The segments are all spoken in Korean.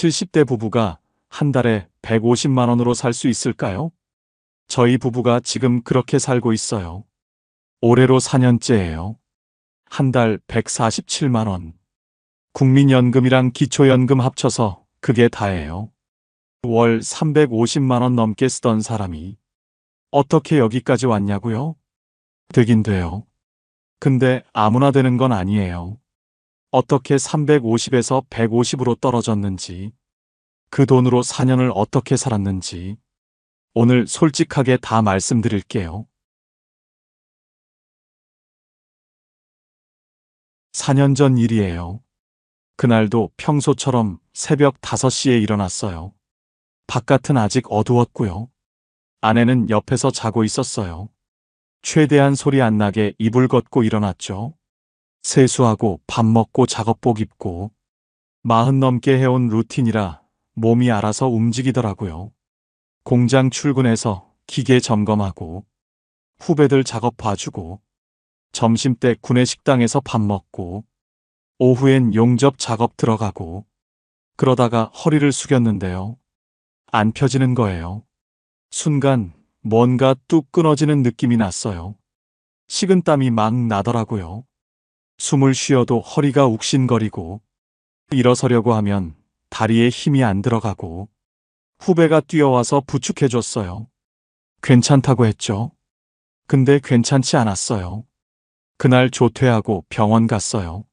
70대 부부가 한 달에 150만 원으로 살 수 있을까요? 저희 부부가 지금 그렇게 살고 있어요. 올해로 4년째예요. 한 달 147만 원. 국민연금이랑 기초연금 합쳐서 그게 다예요. 월 350만 원 넘게 쓰던 사람이 어떻게 여기까지 왔냐고요? 되긴 돼요. 근데 아무나 되는 건 아니에요. 어떻게 350에서 150으로 떨어졌는지, 그 돈으로 4년을 어떻게 살았는지, 오늘 솔직하게 다 말씀드릴게요. 4년 전 일이에요. 그날도 평소처럼 새벽 5시에 일어났어요. 바깥은 아직 어두웠고요. 아내는 옆에서 자고 있었어요. 최대한 소리 안 나게 이불 걷고 일어났죠. 세수하고 밥 먹고 작업복 입고 40 넘게 해온 루틴이라 몸이 알아서 움직이더라고요. 공장 출근해서 기계 점검하고 후배들 작업 봐주고 점심때 구내식당에서 밥 먹고 오후엔 용접 작업 들어가고 그러다가 허리를 숙였는데요. 안 펴지는 거예요. 순간 뭔가 뚝 끊어지는 느낌이 났어요. 식은땀이 막 나더라고요. 숨을 쉬어도 허리가 욱신거리고 일어서려고 하면 다리에 힘이 안 들어가고 후배가 뛰어와서 부축해줬어요. 괜찮다고 했죠. 근데 괜찮지 않았어요. 그날 조퇴하고 병원 갔어요.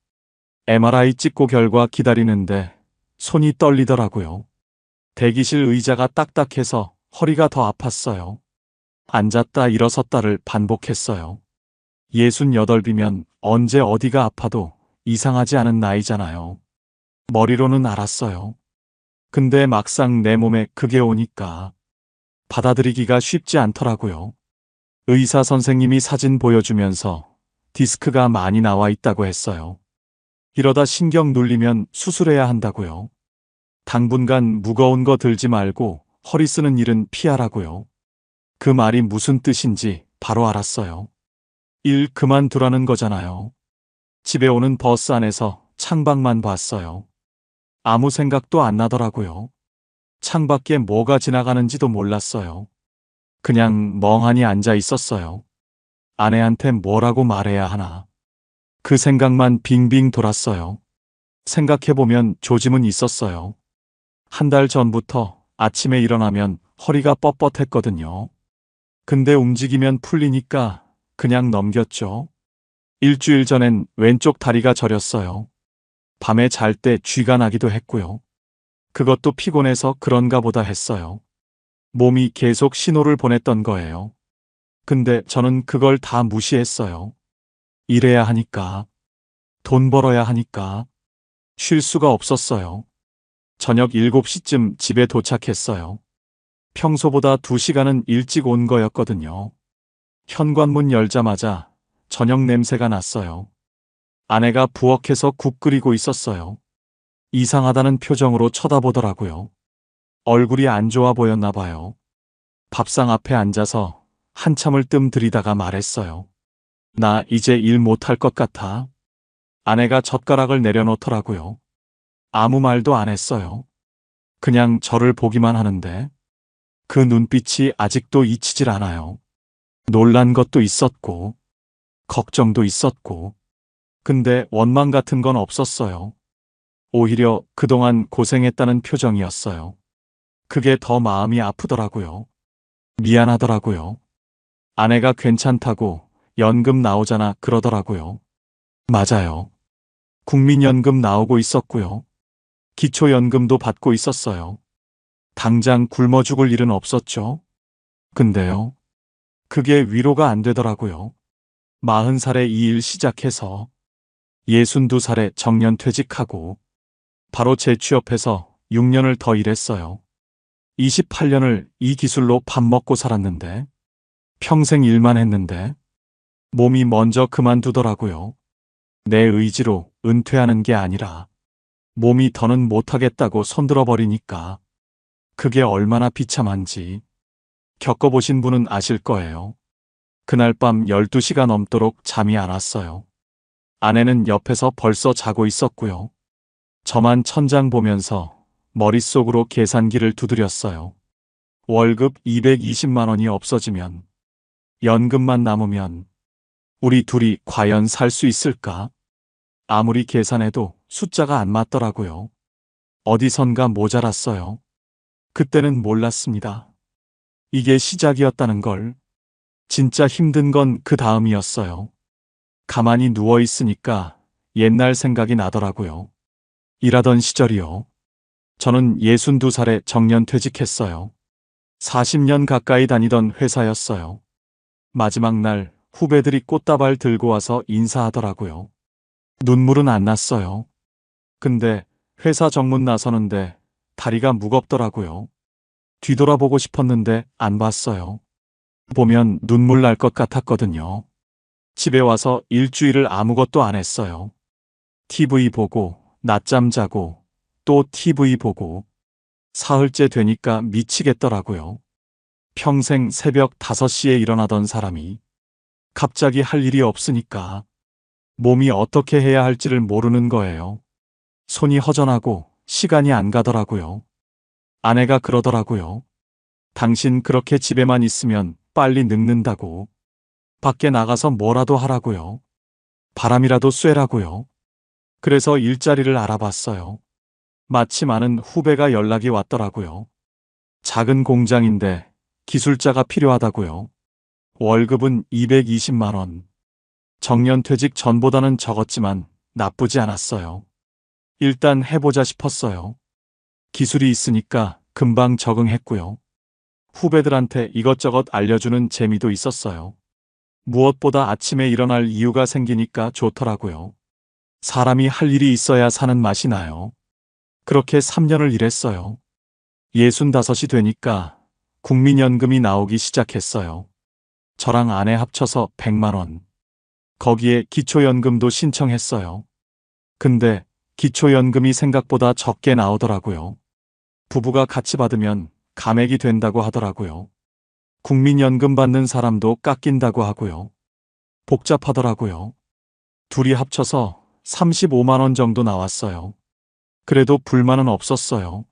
MRI 찍고 결과 기다리는데 손이 떨리더라고요. 대기실 의자가 딱딱해서 허리가 더 아팠어요. 앉았다 일어섰다를 반복했어요. 68이면 언제 어디가 아파도 이상하지 않은 나이잖아요. 머리로는 알았어요. 근데 막상 내 몸에 그게 오니까 받아들이기가 쉽지 않더라고요. 의사 선생님이 사진 보여주면서 디스크가 많이 나와 있다고 했어요. 이러다 신경 눌리면 수술해야 한다고요. 당분간 무거운 거 들지 말고 허리 쓰는 일은 피하라고요. 그 말이 무슨 뜻인지 바로 알았어요. 일 그만두라는 거잖아요. 집에 오는 버스 안에서 창밖만 봤어요. 아무 생각도 안 나더라고요. 창밖에 뭐가 지나가는지도 몰랐어요. 그냥 멍하니 앉아 있었어요. 아내한테 뭐라고 말해야 하나. 그 생각만 빙빙 돌았어요. 생각해보면 조짐은 있었어요. 한 달 전부터 아침에 일어나면 허리가 뻣뻣했거든요. 근데 움직이면 풀리니까 그냥 넘겼죠. 일주일 전엔 왼쪽 다리가 저렸어요. 밤에 잘 때 쥐가 나기도 했고요. 그것도 피곤해서 그런가 보다 했어요. 몸이 계속 신호를 보냈던 거예요. 근데 저는 그걸 다 무시했어요. 일해야 하니까, 돈 벌어야 하니까, 쉴 수가 없었어요. 저녁 7시쯤 집에 도착했어요. 평소보다 2시간은 일찍 온 거였거든요. 현관문 열자마자 저녁 냄새가 났어요. 아내가 부엌에서 국 끓이고 있었어요. 이상하다는 표정으로 쳐다보더라고요. 얼굴이 안 좋아 보였나 봐요. 밥상 앞에 앉아서 한참을 뜸 들이다가 말했어요. 나 이제 일 못할 것 같아. 아내가 젓가락을 내려놓더라고요. 아무 말도 안 했어요. 그냥 저를 보기만 하는데 그 눈빛이 아직도 잊히질 않아요. 놀란 것도 있었고 걱정도 있었고 근데 원망 같은 건 없었어요. 오히려 그동안 고생했다는 표정이었어요. 그게 더 마음이 아프더라고요. 미안하더라고요. 아내가 괜찮다고 연금 나오잖아 그러더라고요. 맞아요. 국민연금 나오고 있었고요. 기초연금도 받고 있었어요. 당장 굶어 죽을 일은 없었죠. 근데요. 그게 위로가 안 되더라고요. 40살에 이 일 시작해서 62살에 정년퇴직하고 바로 재취업해서 6년을 더 일했어요. 28년을 이 기술로 밥 먹고 살았는데 평생 일만 했는데 몸이 먼저 그만두더라고요. 내 의지로 은퇴하는 게 아니라 몸이 더는 못하겠다고 손들어 버리니까 그게 얼마나 비참한지 겪어보신 분은 아실 거예요. 그날 밤 12시가 넘도록 잠이 안 왔어요. 아내는 옆에서 벌써 자고 있었고요. 저만 천장 보면서 머릿속으로 계산기를 두드렸어요. 월급 220만 원이 없어지면, 연금만 남으면 우리 둘이 과연 살 수 있을까? 아무리 계산해도 숫자가 안 맞더라고요. 어디선가 모자랐어요. 그때는 몰랐습니다. 이게 시작이었다는 걸. 진짜 힘든 건 그 다음이었어요. 가만히 누워 있으니까 옛날 생각이 나더라고요. 일하던 시절이요. 저는 62살에 정년퇴직했어요. 40년 가까이 다니던 회사였어요. 마지막 날 후배들이 꽃다발 들고 와서 인사하더라고요. 눈물은 안 났어요. 근데 회사 정문 나서는데 다리가 무겁더라고요. 뒤돌아보고 싶었는데 안 봤어요. 보면 눈물 날 것 같았거든요. 집에 와서 일주일을 아무것도 안 했어요. TV 보고, 낮잠 자고, 또 TV 보고. 사흘째 되니까 미치겠더라고요. 평생 새벽 5시에 일어나던 사람이 갑자기 할 일이 없으니까 몸이 어떻게 해야 할지를 모르는 거예요. 손이 허전하고 시간이 안 가더라고요. 아내가 그러더라고요. 당신 그렇게 집에만 있으면 빨리 늙는다고. 밖에 나가서 뭐라도 하라고요. 바람이라도 쐬라고요. 그래서 일자리를 알아봤어요. 마침 아는 후배가 연락이 왔더라고요. 작은 공장인데 기술자가 필요하다고요. 월급은 220만 원. 정년퇴직 전보다는 적었지만 나쁘지 않았어요. 일단 해보자 싶었어요. 기술이 있으니까 금방 적응했고요. 후배들한테 이것저것 알려주는 재미도 있었어요. 무엇보다 아침에 일어날 이유가 생기니까 좋더라고요. 사람이 할 일이 있어야 사는 맛이 나요. 그렇게 3년을 일했어요. 65이 되니까 국민연금이 나오기 시작했어요. 저랑 아내 합쳐서 100만 원. 거기에 기초연금도 신청했어요. 근데 기초연금이 생각보다 적게 나오더라고요. 부부가 같이 받으면 감액이 된다고 하더라고요. 국민연금 받는 사람도 깎인다고 하고요. 복잡하더라고요. 둘이 합쳐서 35만 원 정도 나왔어요. 그래도 불만은 없었어요.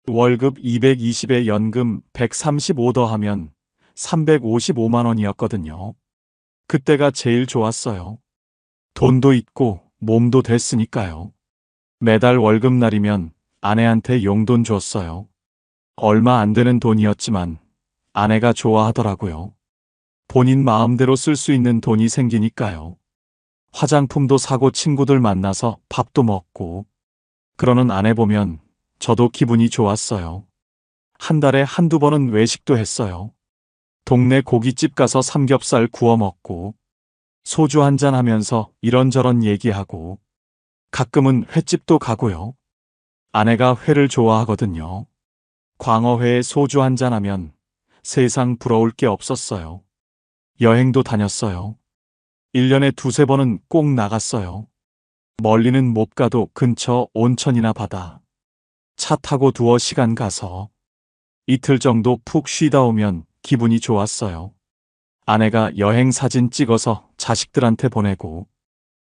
월급 220에 연금 135 더하면 355만 원이었거든요. 그때가 제일 좋았어요. 돈도 있고 몸도 됐으니까요. 매달 월급날이면 아내한테 용돈 줬어요. 얼마 안 되는 돈이었지만 아내가 좋아하더라고요. 본인 마음대로 쓸 수 있는 돈이 생기니까요. 화장품도 사고 친구들 만나서 밥도 먹고. 그러는 아내 보면 저도 기분이 좋았어요. 한 달에 한두 번은 외식도 했어요. 동네 고깃집 가서 삼겹살 구워 먹고, 소주 한잔 하면서 이런저런 얘기하고, 가끔은 횟집도 가고요. 아내가 회를 좋아하거든요. 광어회에 소주 한잔 하면 세상 부러울 게 없었어요. 여행도 다녔어요. 1년에 두세 번은 꼭 나갔어요. 멀리는 못 가도 근처 온천이나 바다. 차 타고 두어 시간 가서 이틀 정도 푹 쉬다 오면 기분이 좋았어요. 아내가 여행 사진 찍어서 자식들한테 보내고,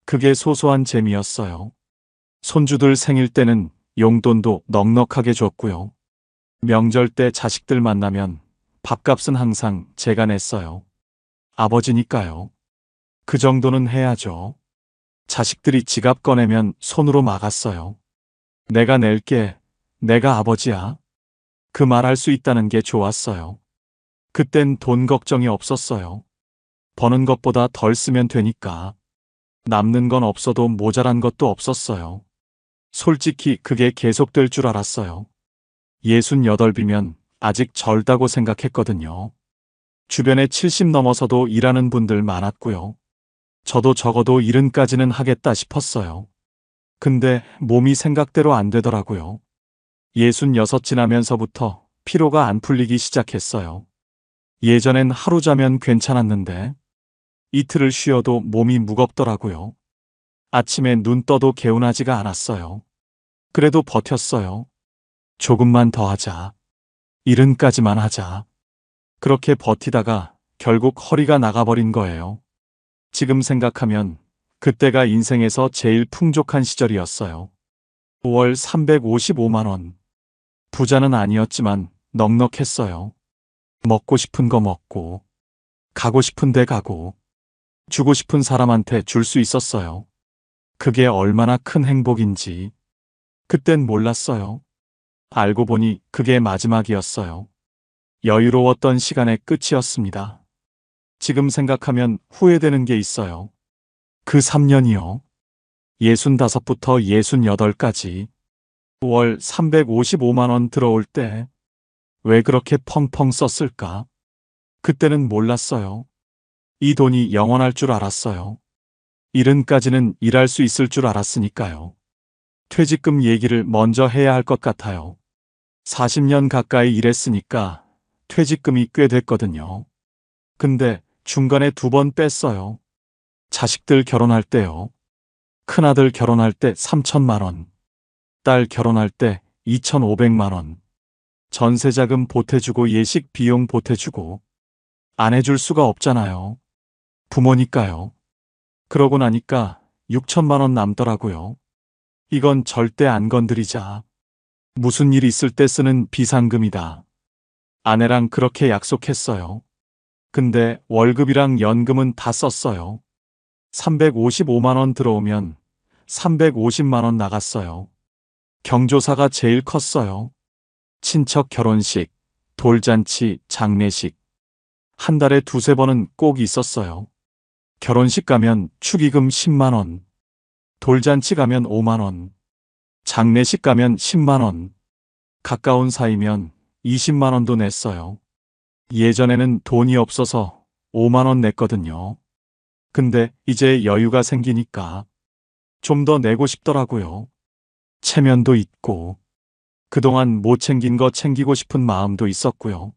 그게 소소한 재미였어요. 손주들 생일 때는 용돈도 넉넉하게 줬고요. 명절 때 자식들 만나면 밥값은 항상 제가 냈어요. 아버지니까요. 그 정도는 해야죠. 자식들이 지갑 꺼내면 손으로 막았어요. 내가 낼게, 내가 아버지야. 그 말 할 수 있다는 게 좋았어요. 그땐 돈 걱정이 없었어요. 버는 것보다 덜 쓰면 되니까. 남는 건 없어도 모자란 것도 없었어요. 솔직히 그게 계속될 줄 알았어요. 68이면 아직 젊다고 생각했거든요. 주변에 70 넘어서도 일하는 분들 많았고요. 저도 적어도 70까지는 하겠다 싶었어요. 근데 몸이 생각대로 안 되더라고요. 66 지나면서부터 피로가 안 풀리기 시작했어요. 예전엔 하루 자면 괜찮았는데 이틀을 쉬어도 몸이 무겁더라고요. 아침에 눈 떠도 개운하지가 않았어요. 그래도 버텼어요. 조금만 더 하자. 70까지만 하자. 그렇게 버티다가 결국 허리가 나가버린 거예요. 지금 생각하면 그때가 인생에서 제일 풍족한 시절이었어요. 월 355만 원. 부자는 아니었지만 넉넉했어요. 먹고 싶은 거 먹고, 가고 싶은 데 가고, 주고 싶은 사람한테 줄 수 있었어요. 그게 얼마나 큰 행복인지 그땐 몰랐어요. 알고 보니 그게 마지막이었어요. 여유로웠던 시간의 끝이었습니다. 지금 생각하면 후회되는 게 있어요. 그 3년이요. 65부터 68까지 월 355만 원 들어올 때 왜 그렇게 펑펑 썼을까? 그때는 몰랐어요. 이 돈이 영원할 줄 알았어요. 70까지는 일할 수 있을 줄 알았으니까요. 퇴직금 얘기를 먼저 해야 할 것 같아요. 40년 가까이 일했으니까 퇴직금이 꽤 됐거든요. 근데 중간에 2번 뺐어요. 자식들 결혼할 때요. 큰아들 결혼할 때 3천만 원, 딸 결혼할 때 2,500만 원, 전세자금 보태주고 예식 비용 보태주고 안 해줄 수가 없잖아요. 부모니까요. 그러고 나니까 6천만 원 남더라고요. 이건 절대 안 건드리자. 무슨 일 있을 때 쓰는 비상금이다. 아내랑 그렇게 약속했어요. 근데 월급이랑 연금은 다 썼어요. 355만 원 들어오면 350만 원 나갔어요. 경조사가 제일 컸어요. 친척 결혼식, 돌잔치, 장례식. 한 달에 2~3번은 꼭 있었어요. 결혼식 가면 축의금 10만 원, 돌잔치 가면 5만 원, 장례식 가면 10만 원, 가까운 사이면 20만 원도 냈어요. 예전에는 돈이 없어서 5만 원 냈거든요. 근데 이제 여유가 생기니까 좀 더 내고 싶더라고요. 체면도 있고 그동안 못 챙긴 거 챙기고 싶은 마음도 있었고요.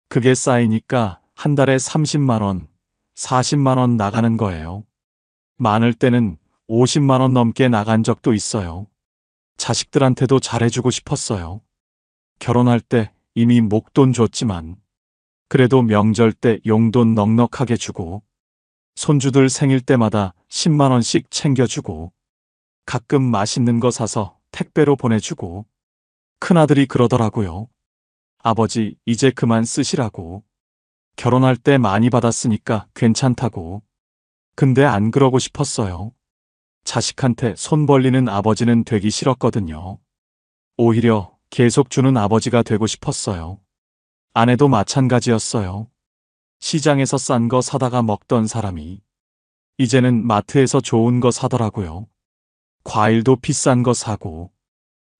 그게 쌓이니까 한 달에 30만 원, 40만 원 나가는 거예요. 많을 때는 50만 원 넘게 나간 적도 있어요. 자식들한테도 잘해주고 싶었어요. 결혼할 때 이미 목돈 줬지만 그래도 명절 때 용돈 넉넉하게 주고 손주들 생일 때마다 10만 원씩 챙겨주고 가끔 맛있는 거 사서 택배로 보내주고 큰아들이 그러더라고요. 아버지 이제 그만 쓰시라고. 결혼할 때 많이 받았으니까 괜찮다고. 근데 안 그러고 싶었어요. 자식한테 손 벌리는 아버지는 되기 싫었거든요. 오히려 계속 주는 아버지가 되고 싶었어요. 아내도 마찬가지였어요. 시장에서 싼 거 사다가 먹던 사람이 이제는 마트에서 좋은 거 사더라고요. 과일도 비싼 거 사고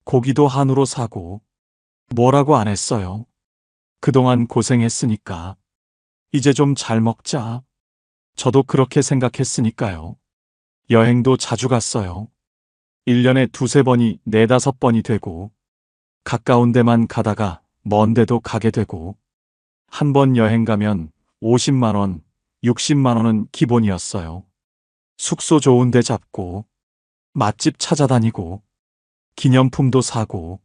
고기도 한우로 사고 뭐라고 안 했어요. 그동안 고생했으니까 이제 좀 잘 먹자. 저도 그렇게 생각했으니까요. 여행도 자주 갔어요. 1년에 2~3번이 4~5번이 되고 가까운 데만 가다가 먼 데도 가게 되고 한 번 여행 가면 50만 원, 60만 원은 기본이었어요. 숙소 좋은 데 잡고 맛집 찾아다니고 기념품도 사고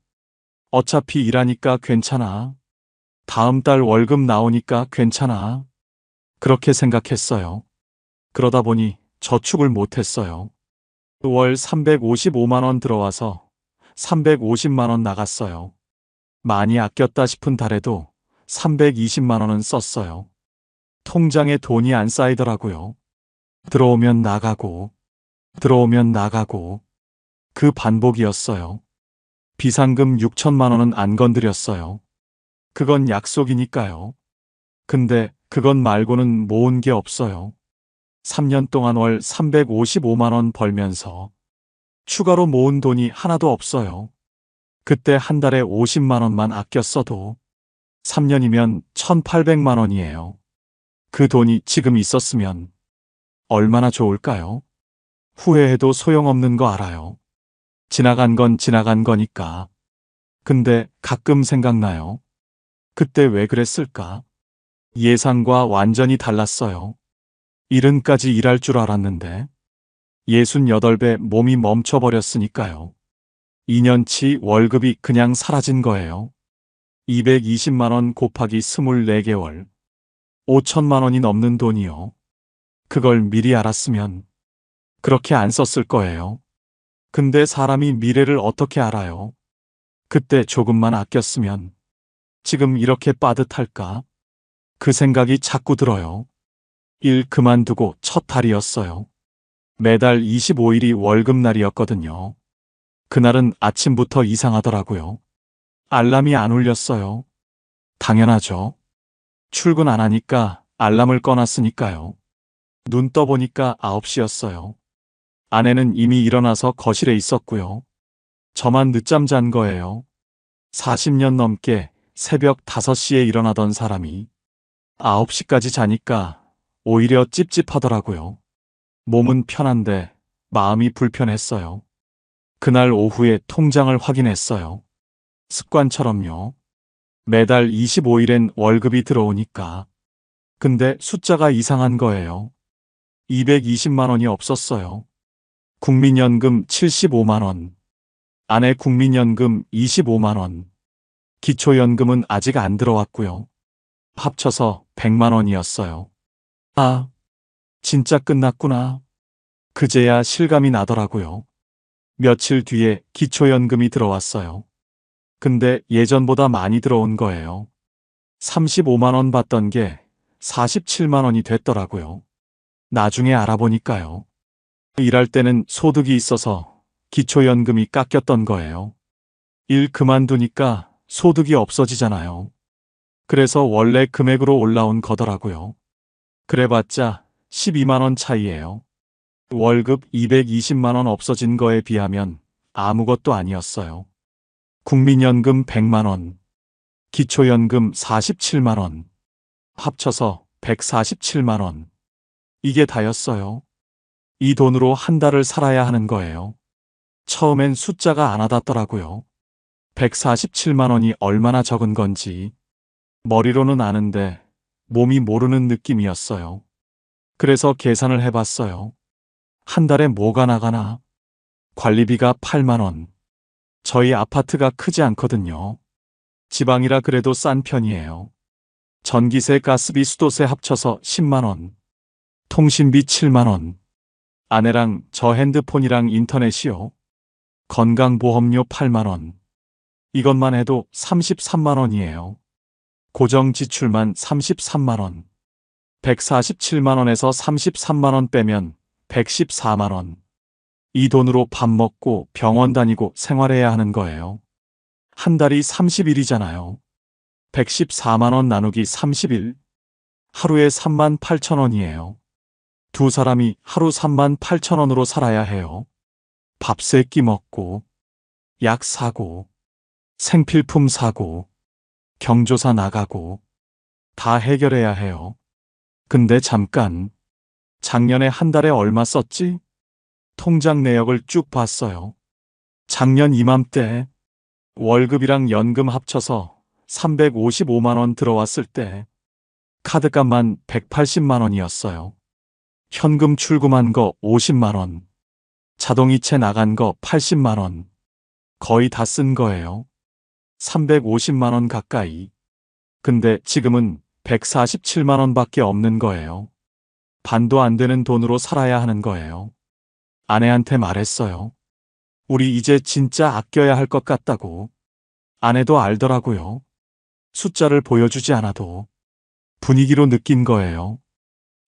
어차피 일하니까 괜찮아. 다음 달 월급 나오니까 괜찮아. 그렇게 생각했어요. 그러다 보니 저축을 못했어요. 월 355만 원 들어와서 350만 원 나갔어요. 많이 아꼈다 싶은 달에도 320만 원은 썼어요. 통장에 돈이 안 쌓이더라고요. 들어오면 나가고, 들어오면 나가고, 그 반복이었어요. 비상금 6천만 원은 안 건드렸어요. 그건 약속이니까요. 근데 그것 말고는 모은 게 없어요. 3년 동안 월 355만 원 벌면서 추가로 모은 돈이 하나도 없어요. 그때 한 달에 50만 원만 아껴 써도 3년이면 1,800만 원이에요. 그 돈이 지금 있었으면 얼마나 좋을까요? 후회해도 소용없는 거 알아요. 지나간 건 지나간 거니까. 근데 가끔 생각나요. 그때 왜 그랬을까? 예상과 완전히 달랐어요. 70까지 일할 줄 알았는데 68배 몸이 멈춰버렸으니까요. 2년치 월급이 그냥 사라진 거예요. 220만 원 곱하기 24개월. 5천만 원이 넘는 돈이요. 그걸 미리 알았으면 그렇게 안 썼을 거예요. 근데 사람이 미래를 어떻게 알아요? 그때 조금만 아꼈으면 지금 이렇게 빠듯할까? 그 생각이 자꾸 들어요. 일 그만두고 첫 달이었어요. 매달 25일이 월급날이었거든요. 그날은 아침부터 이상하더라고요. 알람이 안 울렸어요. 당연하죠. 출근 안 하니까 알람을 꺼놨으니까요. 눈 떠보니까 9시였어요. 아내는 이미 일어나서 거실에 있었고요. 저만 늦잠 잔 거예요. 40년 넘게 새벽 5시에 일어나던 사람이 9시까지 자니까 오히려 찝찝하더라고요. 몸은 편한데 마음이 불편했어요. 그날 오후에 통장을 확인했어요. 습관처럼요. 매달 25일엔 월급이 들어오니까. 근데 숫자가 이상한 거예요. 220만 원이 없었어요. 국민연금 75만 원. 아내 국민연금 25만 원. 기초연금은 아직 안 들어왔고요. 합쳐서 100만 원이었어요. 아, 진짜 끝났구나. 그제야 실감이 나더라고요. 며칠 뒤에 기초연금이 들어왔어요. 근데 예전보다 많이 들어온 거예요. 35만 원 받던 게 47만 원이 됐더라고요. 나중에 알아보니까요. 일할 때는 소득이 있어서 기초연금이 깎였던 거예요. 일 그만두니까 소득이 없어지잖아요. 그래서 원래 금액으로 올라온 거더라고요. 그래봤자 12만 원 차이예요. 월급 220만 원 없어진 거에 비하면 아무것도 아니었어요. 국민연금 100만 원, 기초연금 47만 원, 합쳐서 147만 원. 이게 다였어요. 이 돈으로 한 달을 살아야 하는 거예요. 처음엔 숫자가 안 와닿더라고요. 147만 원이 얼마나 적은 건지 머리로는 아는데 몸이 모르는 느낌이었어요. 그래서 계산을 해봤어요. 한 달에 뭐가 나가나? 관리비가 8만 원. 저희 아파트가 크지 않거든요. 지방이라 그래도 싼 편이에요. 전기세, 가스비, 수도세 합쳐서 10만 원. 통신비 7만 원. 아내랑 저 핸드폰이랑 인터넷이요. 건강보험료 8만 원. 이것만 해도 33만 원이에요. 고정 지출만 33만 원. 147만 원에서 33만 원 빼면 114만 원. 이 돈으로 밥 먹고 병원 다니고 생활해야 하는 거예요. 한 달이 30일이잖아요. 114만 원 나누기 30일. 하루에 3만 8천 원이에요. 두 사람이 하루 3만 8천 원으로 살아야 해요. 밥 세 끼 먹고, 약 사고, 생필품 사고, 경조사 나가고, 다 해결해야 해요. 근데 잠깐, 작년에 한 달에 얼마 썼지? 통장 내역을 쭉 봤어요. 작년 이맘때 월급이랑 연금 합쳐서 355만 원 들어왔을 때 카드값만 180만 원이었어요. 현금 출금한 거 50만 원, 자동이체 나간 거 80만 원, 거의 다 쓴 거예요. 350만 원 가까이. 근데 지금은 147만 원밖에 없는 거예요. 반도 안 되는 돈으로 살아야 하는 거예요. 아내한테 말했어요. 우리 이제 진짜 아껴야 할 것 같다고. 아내도 알더라고요. 숫자를 보여주지 않아도 분위기로 느낀 거예요.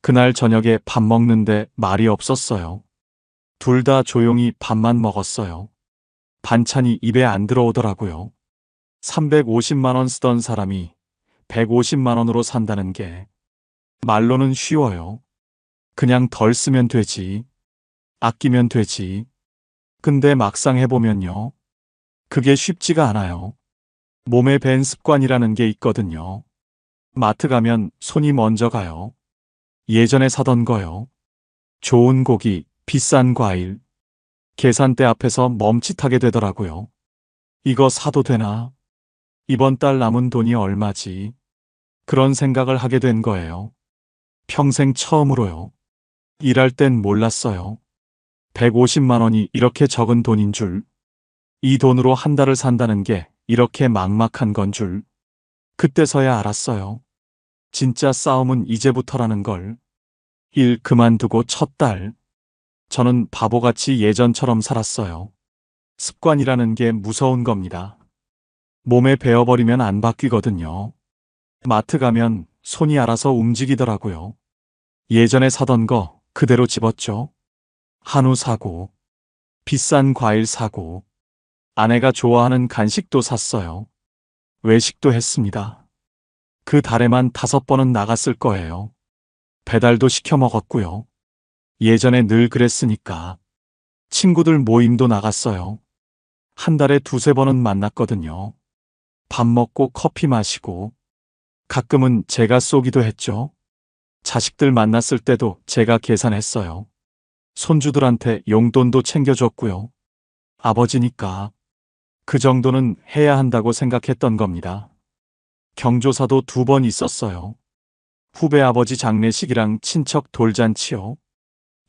그날 저녁에 밥 먹는데 말이 없었어요. 둘 다 조용히 밥만 먹었어요. 반찬이 입에 안 들어오더라고요. 350만 원 쓰던 사람이 150만 원으로 산다는 게 말로는 쉬워요. 그냥 덜 쓰면 되지. 아끼면 되지. 근데 막상 해보면요. 그게 쉽지가 않아요. 몸에 밴 습관이라는 게 있거든요. 마트 가면 손이 먼저 가요. 예전에 사던 거요. 좋은 고기, 비싼 과일. 계산대 앞에서 멈칫하게 되더라고요. 이거 사도 되나? 이번 달 남은 돈이 얼마지? 그런 생각을 하게 된 거예요. 평생 처음으로요. 일할 땐 몰랐어요. 150만 원이 이렇게 적은 돈인 줄. 이 돈으로 한 달을 산다는 게 이렇게 막막한 건 줄. 그때서야 알았어요. 진짜 싸움은 이제부터라는 걸. 일 그만두고 첫 달. 저는 바보같이 예전처럼 살았어요. 습관이라는 게 무서운 겁니다. 몸에 베어버리면 안 바뀌거든요. 마트 가면 손이 알아서 움직이더라고요. 예전에 사던 거 그대로 집었죠. 한우 사고, 비싼 과일 사고, 아내가 좋아하는 간식도 샀어요. 외식도 했습니다. 그 달에만 5번은 나갔을 거예요. 배달도 시켜 먹었고요. 예전에 늘 그랬으니까. 친구들 모임도 나갔어요. 한 달에 2~3번은 만났거든요. 밥 먹고 커피 마시고, 가끔은 제가 쏘기도 했죠. 자식들 만났을 때도 제가 계산했어요. 손주들한테 용돈도 챙겨줬고요. 아버지니까 그 정도는 해야 한다고 생각했던 겁니다. 경조사도 2번 있었어요. 후배 아버지 장례식이랑 친척 돌잔치요.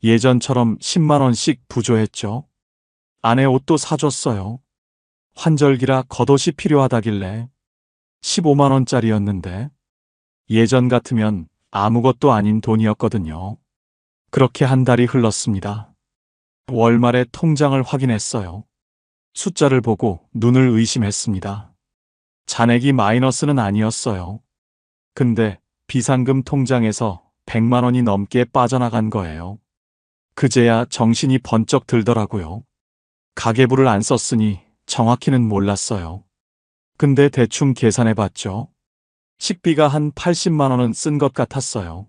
예전처럼 10만 원씩 부조했죠. 아내 옷도 사줬어요. 환절기라 겉옷이 필요하다길래 15만 원짜리였는데 예전 같으면 아무것도 아닌 돈이었거든요. 그렇게 한 달이 흘렀습니다. 월말에 통장을 확인했어요. 숫자를 보고 눈을 의심했습니다. 잔액이 마이너스는 아니었어요. 근데 비상금 통장에서 100만 원이 넘게 빠져나간 거예요. 그제야 정신이 번쩍 들더라고요. 가계부를 안 썼으니 정확히는 몰랐어요. 근데 대충 계산해봤죠. 식비가 한 80만 원은 쓴 것 같았어요.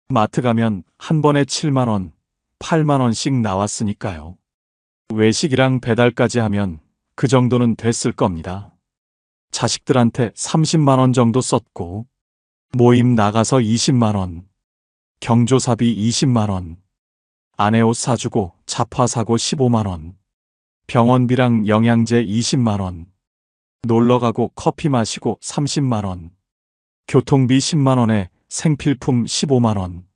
마트 가면 한 번에 7만 원, 8만 원씩 나왔으니까요. 외식이랑 배달까지 하면 그 정도는 됐을 겁니다. 자식들한테 30만 원 정도 썼고, 모임 나가서 20만 원, 경조사비 20만 원, 아내 옷 사주고 자파 사고 15만 원, 병원비랑 영양제 20만 원, 놀러가고 커피 마시고 30만 원, 교통비 10만 원에 생필품 15만 원,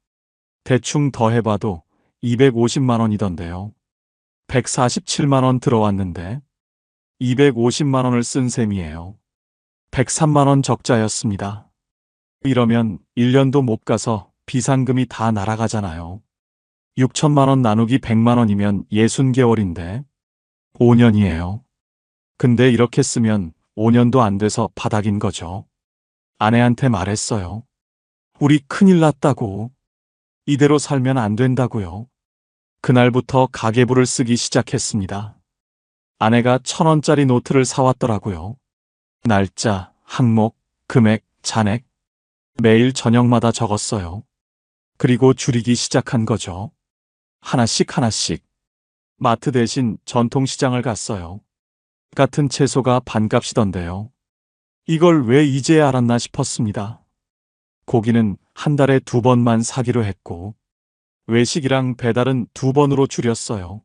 대충 더해봐도 250만 원이던데요. 147만 원 들어왔는데 250만 원을 쓴 셈이에요. 103만 원 적자였습니다. 이러면 1년도 못 가서 비상금이 다 날아가잖아요. 6천만 원 나누기 100만 원이면 60개월인데 5년이에요. 근데 이렇게 쓰면 5년도 안 돼서 바닥인 거죠. 아내한테 말했어요. 우리 큰일 났다고. 이대로 살면 안 된다고요. 그날부터 가계부를 쓰기 시작했습니다. 아내가 1,000원짜리 노트를 사왔더라고요. 날짜, 항목, 금액, 잔액. 매일 저녁마다 적었어요. 그리고 줄이기 시작한 거죠. 하나씩 하나씩. 마트 대신 전통시장을 갔어요. 같은 채소가 반값이던데요. 이걸 왜 이제 알았나 싶었습니다. 고기는 한 달에 2번만 사기로 했고, 외식이랑 배달은 2번으로 줄였어요.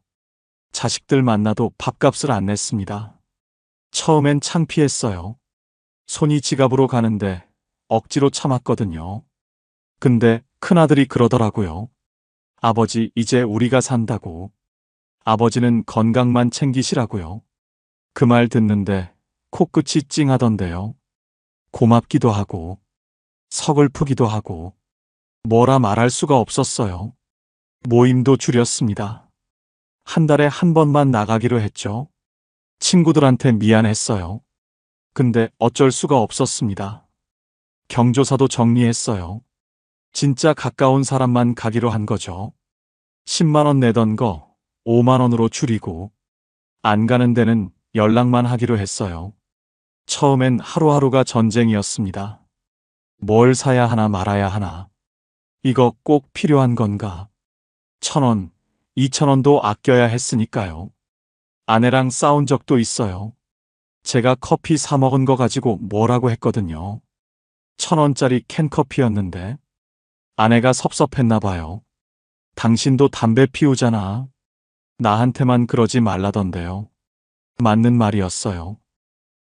자식들 만나도 밥값을 안 냈습니다. 처음엔 창피했어요. 손이 지갑으로 가는데 억지로 참았거든요. 근데 큰아들이 그러더라고요. 아버지, 이제 우리가 산다고. 아버지는 건강만 챙기시라고요. 그 말 듣는데 코끝이 찡하던데요. 고맙기도 하고, 서글프기도 하고, 뭐라 말할 수가 없었어요. 모임도 줄였습니다. 한 달에 한 번만 나가기로 했죠. 친구들한테 미안했어요. 근데 어쩔 수가 없었습니다. 경조사도 정리했어요. 진짜 가까운 사람만 가기로 한 거죠. 10만 원 내던 거 5만 원으로 줄이고, 안 가는 데는 연락만 하기로 했어요. 처음엔 하루하루가 전쟁이었습니다. 뭘 사야 하나 말아야 하나. 이거 꼭 필요한 건가? 1,000원, 2,000원도 아껴야 했으니까요. 아내랑 싸운 적도 있어요. 제가 커피 사 먹은 거 가지고 뭐라고 했거든요. 1,000원짜리 캔커피였는데 아내가 섭섭했나 봐요. 당신도 담배 피우잖아. 나한테만 그러지 말라던데요. 맞는 말이었어요.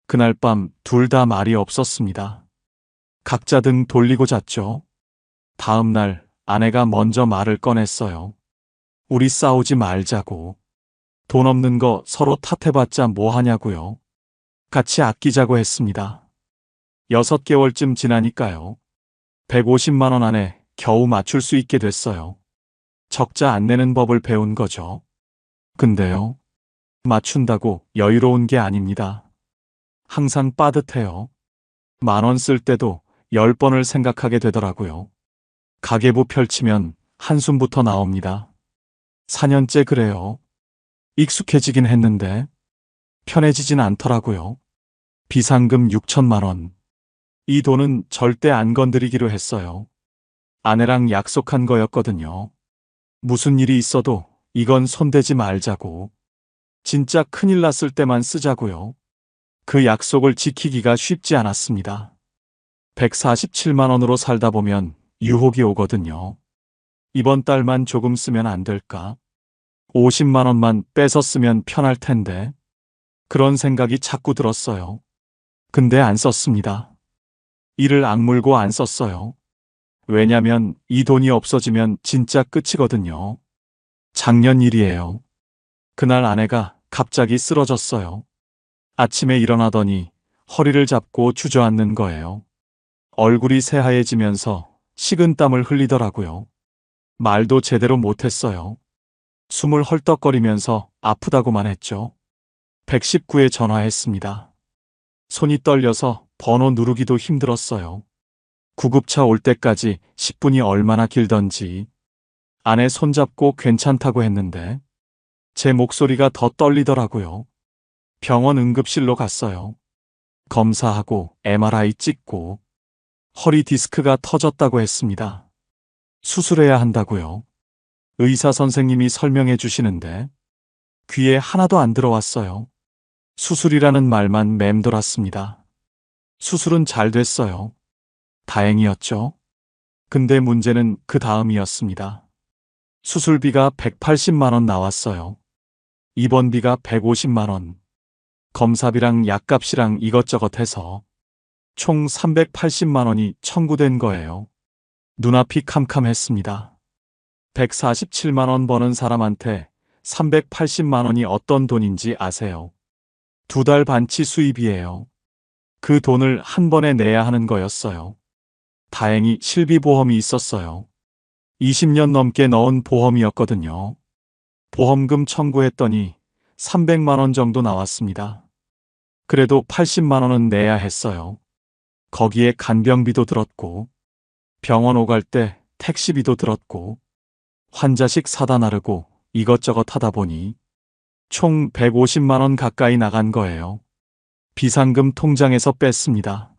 그날 밤 둘 다 말이 없었습니다. 각자 등 돌리고 잤죠. 다음 날 아내가 먼저 말을 꺼냈어요. 우리 싸우지 말자고. 돈 없는 거 서로 탓해봤자 뭐 하냐고요. 같이 아끼자고 했습니다. 6개월쯤 지나니까요. 150만 원 안에 겨우 맞출 수 있게 됐어요. 적자 안 내는 법을 배운 거죠. 근데요, 맞춘다고 여유로운 게 아닙니다. 항상 빠듯해요. 10,000원 쓸 때도 10번을 생각하게 되더라고요. 가계부 펼치면 한숨부터 나옵니다. 4년째 그래요. 익숙해지긴 했는데 편해지진 않더라고요. 비상금 6천만 원. 이 돈은 절대 안 건드리기로 했어요. 아내랑 약속한 거였거든요. 무슨 일이 있어도 이건 손대지 말자고. 진짜 큰일 났을 때만 쓰자고요. 그 약속을 지키기가 쉽지 않았습니다. 147만 원으로 살다 보면 유혹이 오거든요. 이번 달만 조금 쓰면 안 될까? 50만 원만 빼서 쓰면 편할 텐데. 그런 생각이 자꾸 들었어요. 근데 안 썼습니다. 이를 악물고 안 썼어요. 왜냐면 이 돈이 없어지면 진짜 끝이거든요. 작년 일이에요. 그날 아내가 갑자기 쓰러졌어요. 아침에 일어나더니 허리를 잡고 주저앉는 거예요. 얼굴이 새하얘지면서 식은땀을 흘리더라고요. 말도 제대로 못했어요. 숨을 헐떡거리면서 아프다고만 했죠. 119에 전화했습니다. 손이 떨려서 번호 누르기도 힘들었어요. 구급차 올 때까지 10분이 얼마나 길던지. 아내 손잡고 괜찮다고 했는데 제 목소리가 더 떨리더라고요. 병원 응급실로 갔어요. 검사하고 MRI 찍고 허리 디스크가 터졌다고 했습니다. 수술해야 한다고요. 의사 선생님이 설명해 주시는데 귀에 하나도 안 들어왔어요. 수술이라는 말만 맴돌았습니다. 수술은 잘 됐어요. 다행이었죠. 근데 문제는 그 다음이었습니다. 수술비가 180만 원 나왔어요. 입원비가 150만 원. 검사비랑 약값이랑 이것저것 해서 총 380만 원이 청구된 거예요. 눈앞이 캄캄했습니다. 147만 원 버는 사람한테 380만 원이 어떤 돈인지 아세요? 2달 반치 수입이에요. 그 돈을 한 번에 내야 하는 거였어요. 다행히 실비보험이 있었어요. 20년 넘게 넣은 보험이었거든요. 보험금 청구했더니 300만 원 정도 나왔습니다. 그래도 80만 원은 내야 했어요. 거기에 간병비도 들었고, 병원 오갈 때 택시비도 들었고, 환자식 사다 나르고 이것저것 하다 보니 총 150만 원 가까이 나간 거예요. 비상금 통장에서 뺐습니다.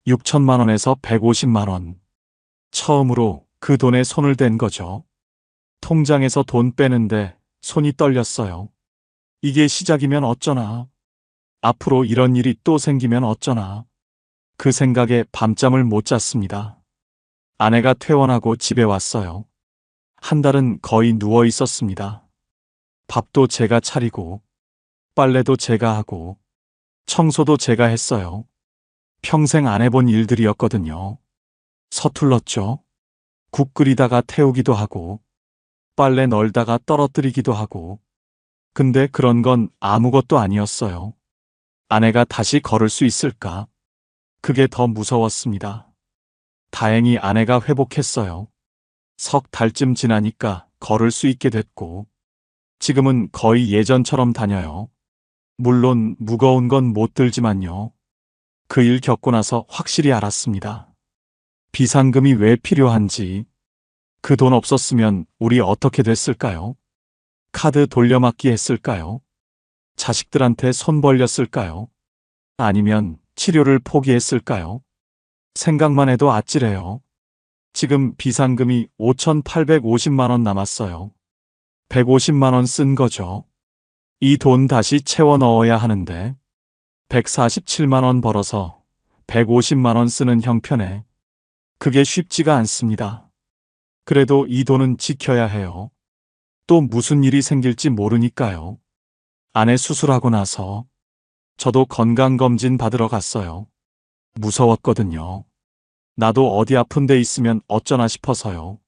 6천만 원에서 150만 원. 처음으로 그 돈에 손을 댄 거죠. 통장에서 돈 빼는데 손이 떨렸어요. 이게 시작이면 어쩌나. 앞으로 이런 일이 또 생기면 어쩌나. 그 생각에 밤잠을 못 잤습니다. 아내가 퇴원하고 집에 왔어요. 한 달은 거의 누워 있었습니다. 밥도 제가 차리고, 빨래도 제가 하고, 청소도 제가 했어요. 평생 안 해본 일들이었거든요. 서툴렀죠. 국 끓이다가 태우기도 하고, 빨래 널다가 떨어뜨리기도 하고. 근데 그런 건 아무것도 아니었어요. 아내가 다시 걸을 수 있을까? 그게 더 무서웠습니다. 다행히 아내가 회복했어요. 석 달쯤 지나니까 걸을 수 있게 됐고, 지금은 거의 예전처럼 다녀요. 물론 무거운 건 못 들지만요. 그 일 겪고 나서 확실히 알았습니다. 비상금이 왜 필요한지. 그 돈 없었으면 우리 어떻게 됐을까요? 카드 돌려막기 했을까요? 자식들한테 손 벌렸을까요? 아니면 치료를 포기했을까요? 생각만 해도 아찔해요. 지금 비상금이 5,850만 원 남았어요. 150만 원 쓴 거죠. 이 돈 다시 채워 넣어야 하는데 147만 원 벌어서 150만 원 쓰는 형편에 그게 쉽지가 않습니다. 그래도 이 돈은 지켜야 해요. 또 무슨 일이 생길지 모르니까요. 아내 수술하고 나서 저도 건강검진 받으러 갔어요. 무서웠거든요. 나도 어디 아픈 데 있으면 어쩌나 싶어서요.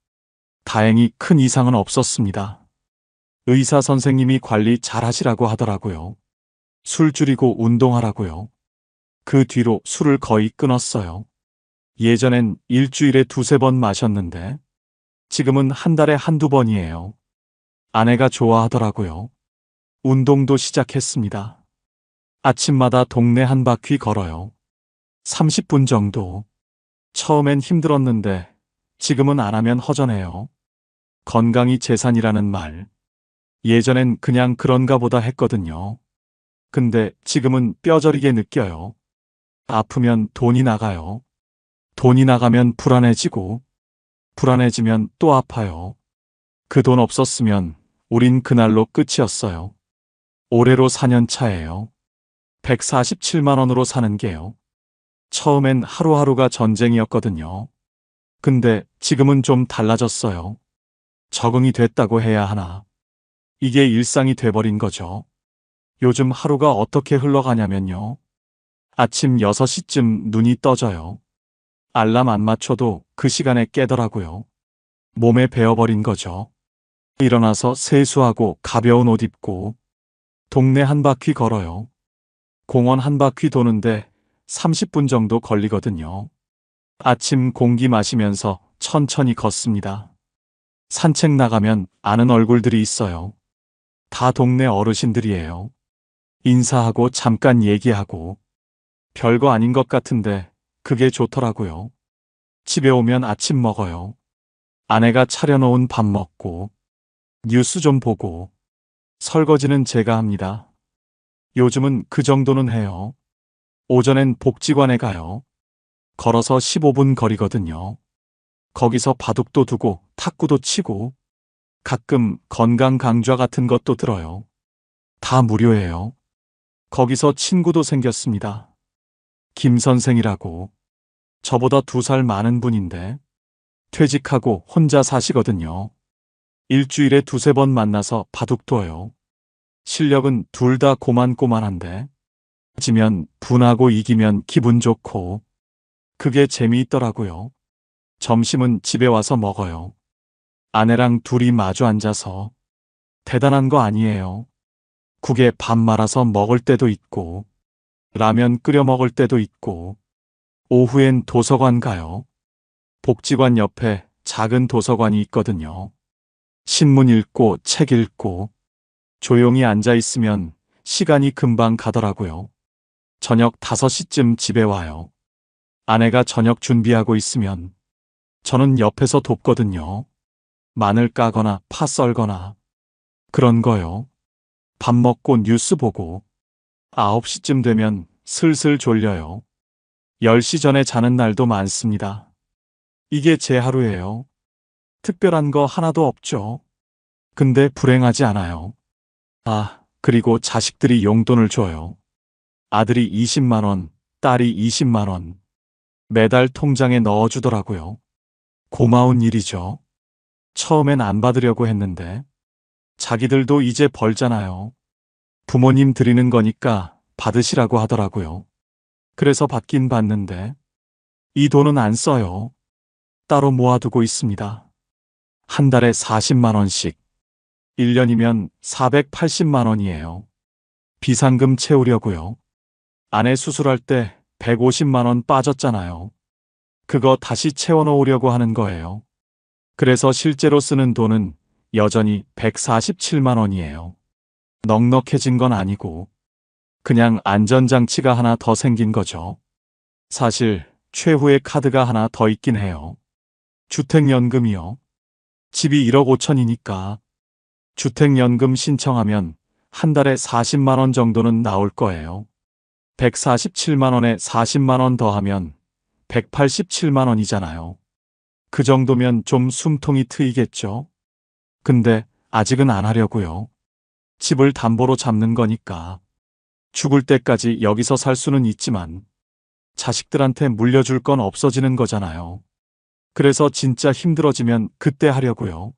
다행히 큰 이상은 없었습니다. 의사 선생님이 관리 잘 하시라고 하더라고요. 술 줄이고 운동하라고요. 그 뒤로 술을 거의 끊었어요. 예전엔 일주일에 2~3번 마셨는데 지금은 한 달에 1~2번이에요. 아내가 좋아하더라고요. 운동도 시작했습니다. 아침마다 동네 한 바퀴 걸어요. 30분 정도. 처음엔 힘들었는데 지금은 안 하면 허전해요. 건강이 재산이라는 말. 예전엔 그냥 그런가 보다 했거든요. 근데 지금은 뼈저리게 느껴요. 아프면 돈이 나가요. 돈이 나가면 불안해지고, 불안해지면 또 아파요. 그 돈 없었으면 우린 그날로 끝이었어요. 올해로 4년 차예요. 147만 원으로 사는 게요. 처음엔 하루하루가 전쟁이었거든요. 근데 지금은 좀 달라졌어요. 적응이 됐다고 해야 하나. 이게 일상이 돼버린 거죠. 요즘 하루가 어떻게 흘러가냐면요. 아침 6시쯤 눈이 떠져요. 알람 안 맞춰도 그 시간에 깨더라고요. 몸에 배어버린 거죠. 일어나서 세수하고 가벼운 옷 입고 동네 한 바퀴 걸어요. 공원 한 바퀴 도는데 30분 정도 걸리거든요. 아침 공기 마시면서 천천히 걷습니다. 산책 나가면 아는 얼굴들이 있어요. 다 동네 어르신들이에요. 인사하고 잠깐 얘기하고 별거 아닌 것 같은데 그게 좋더라고요. 집에 오면 아침 먹어요. 아내가 차려놓은 밥 먹고 뉴스 좀 보고 설거지는 제가 합니다. 요즘은 그 정도는 해요. 오전엔 복지관에 가요. 걸어서 15분 거리거든요. 거기서 바둑도 두고 탁구도 치고 가끔 건강 강좌 같은 것도 들어요. 다 무료예요. 거기서 친구도 생겼습니다. 김 선생이라고. 저보다 2살 많은 분인데 퇴직하고 혼자 사시거든요. 일주일에 2~3번 만나서 바둑 둬요. 실력은 둘 다 고만고만한데 지면 분하고 이기면 기분 좋고 그게 재미있더라고요. 점심은 집에 와서 먹어요. 아내랑 둘이 마주 앉아서. 대단한 거 아니에요. 국에 밥 말아서 먹을 때도 있고 라면 끓여 먹을 때도 있고 오후엔 도서관 가요. 복지관 옆에 작은 도서관이 있거든요. 신문 읽고 책 읽고 조용히 앉아 있으면 시간이 금방 가더라고요. 저녁 5시쯤 집에 와요. 아내가 저녁 준비하고 있으면 저는 옆에서 돕거든요. 마늘 까거나 파 썰거나 그런 거요. 밥 먹고 뉴스 보고 9시쯤 되면 슬슬 졸려요. 10시 전에 자는 날도 많습니다. 이게 제 하루예요. 특별한 거 하나도 없죠. 근데 불행하지 않아요. 아, 그리고 자식들이 용돈을 줘요. 아들이 20만 원, 딸이 20만 원. 매달 통장에 넣어주더라고요. 고마운 일이죠. 처음엔 안 받으려고 했는데 자기들도 이제 벌잖아요. 부모님 드리는 거니까 받으시라고 하더라고요. 그래서 받긴 받는데 이 돈은 안 써요. 따로 모아두고 있습니다. 한 달에 40만 원씩. 1년이면 480만 원이에요. 비상금 채우려고요. 아내 수술할 때 150만 원 빠졌잖아요. 그거 다시 채워놓으려고 하는 거예요. 그래서 실제로 쓰는 돈은 여전히 147만 원이에요. 넉넉해진 건 아니고 그냥 안전장치가 하나 더 생긴 거죠. 사실 최후의 카드가 하나 더 있긴 해요. 주택연금이요. 집이 1억 5천이니까 주택연금 신청하면 한 달에 40만 원 정도는 나올 거예요. 147만 원에 40만 원 더하면 187만 원이잖아요. 그 정도면 좀 숨통이 트이겠죠? 근데 아직은 안 하려고요. 집을 담보로 잡는 거니까. 죽을 때까지 여기서 살 수는 있지만 자식들한테 물려줄 건 없어지는 거잖아요. 그래서 진짜 힘들어지면 그때 하려고요.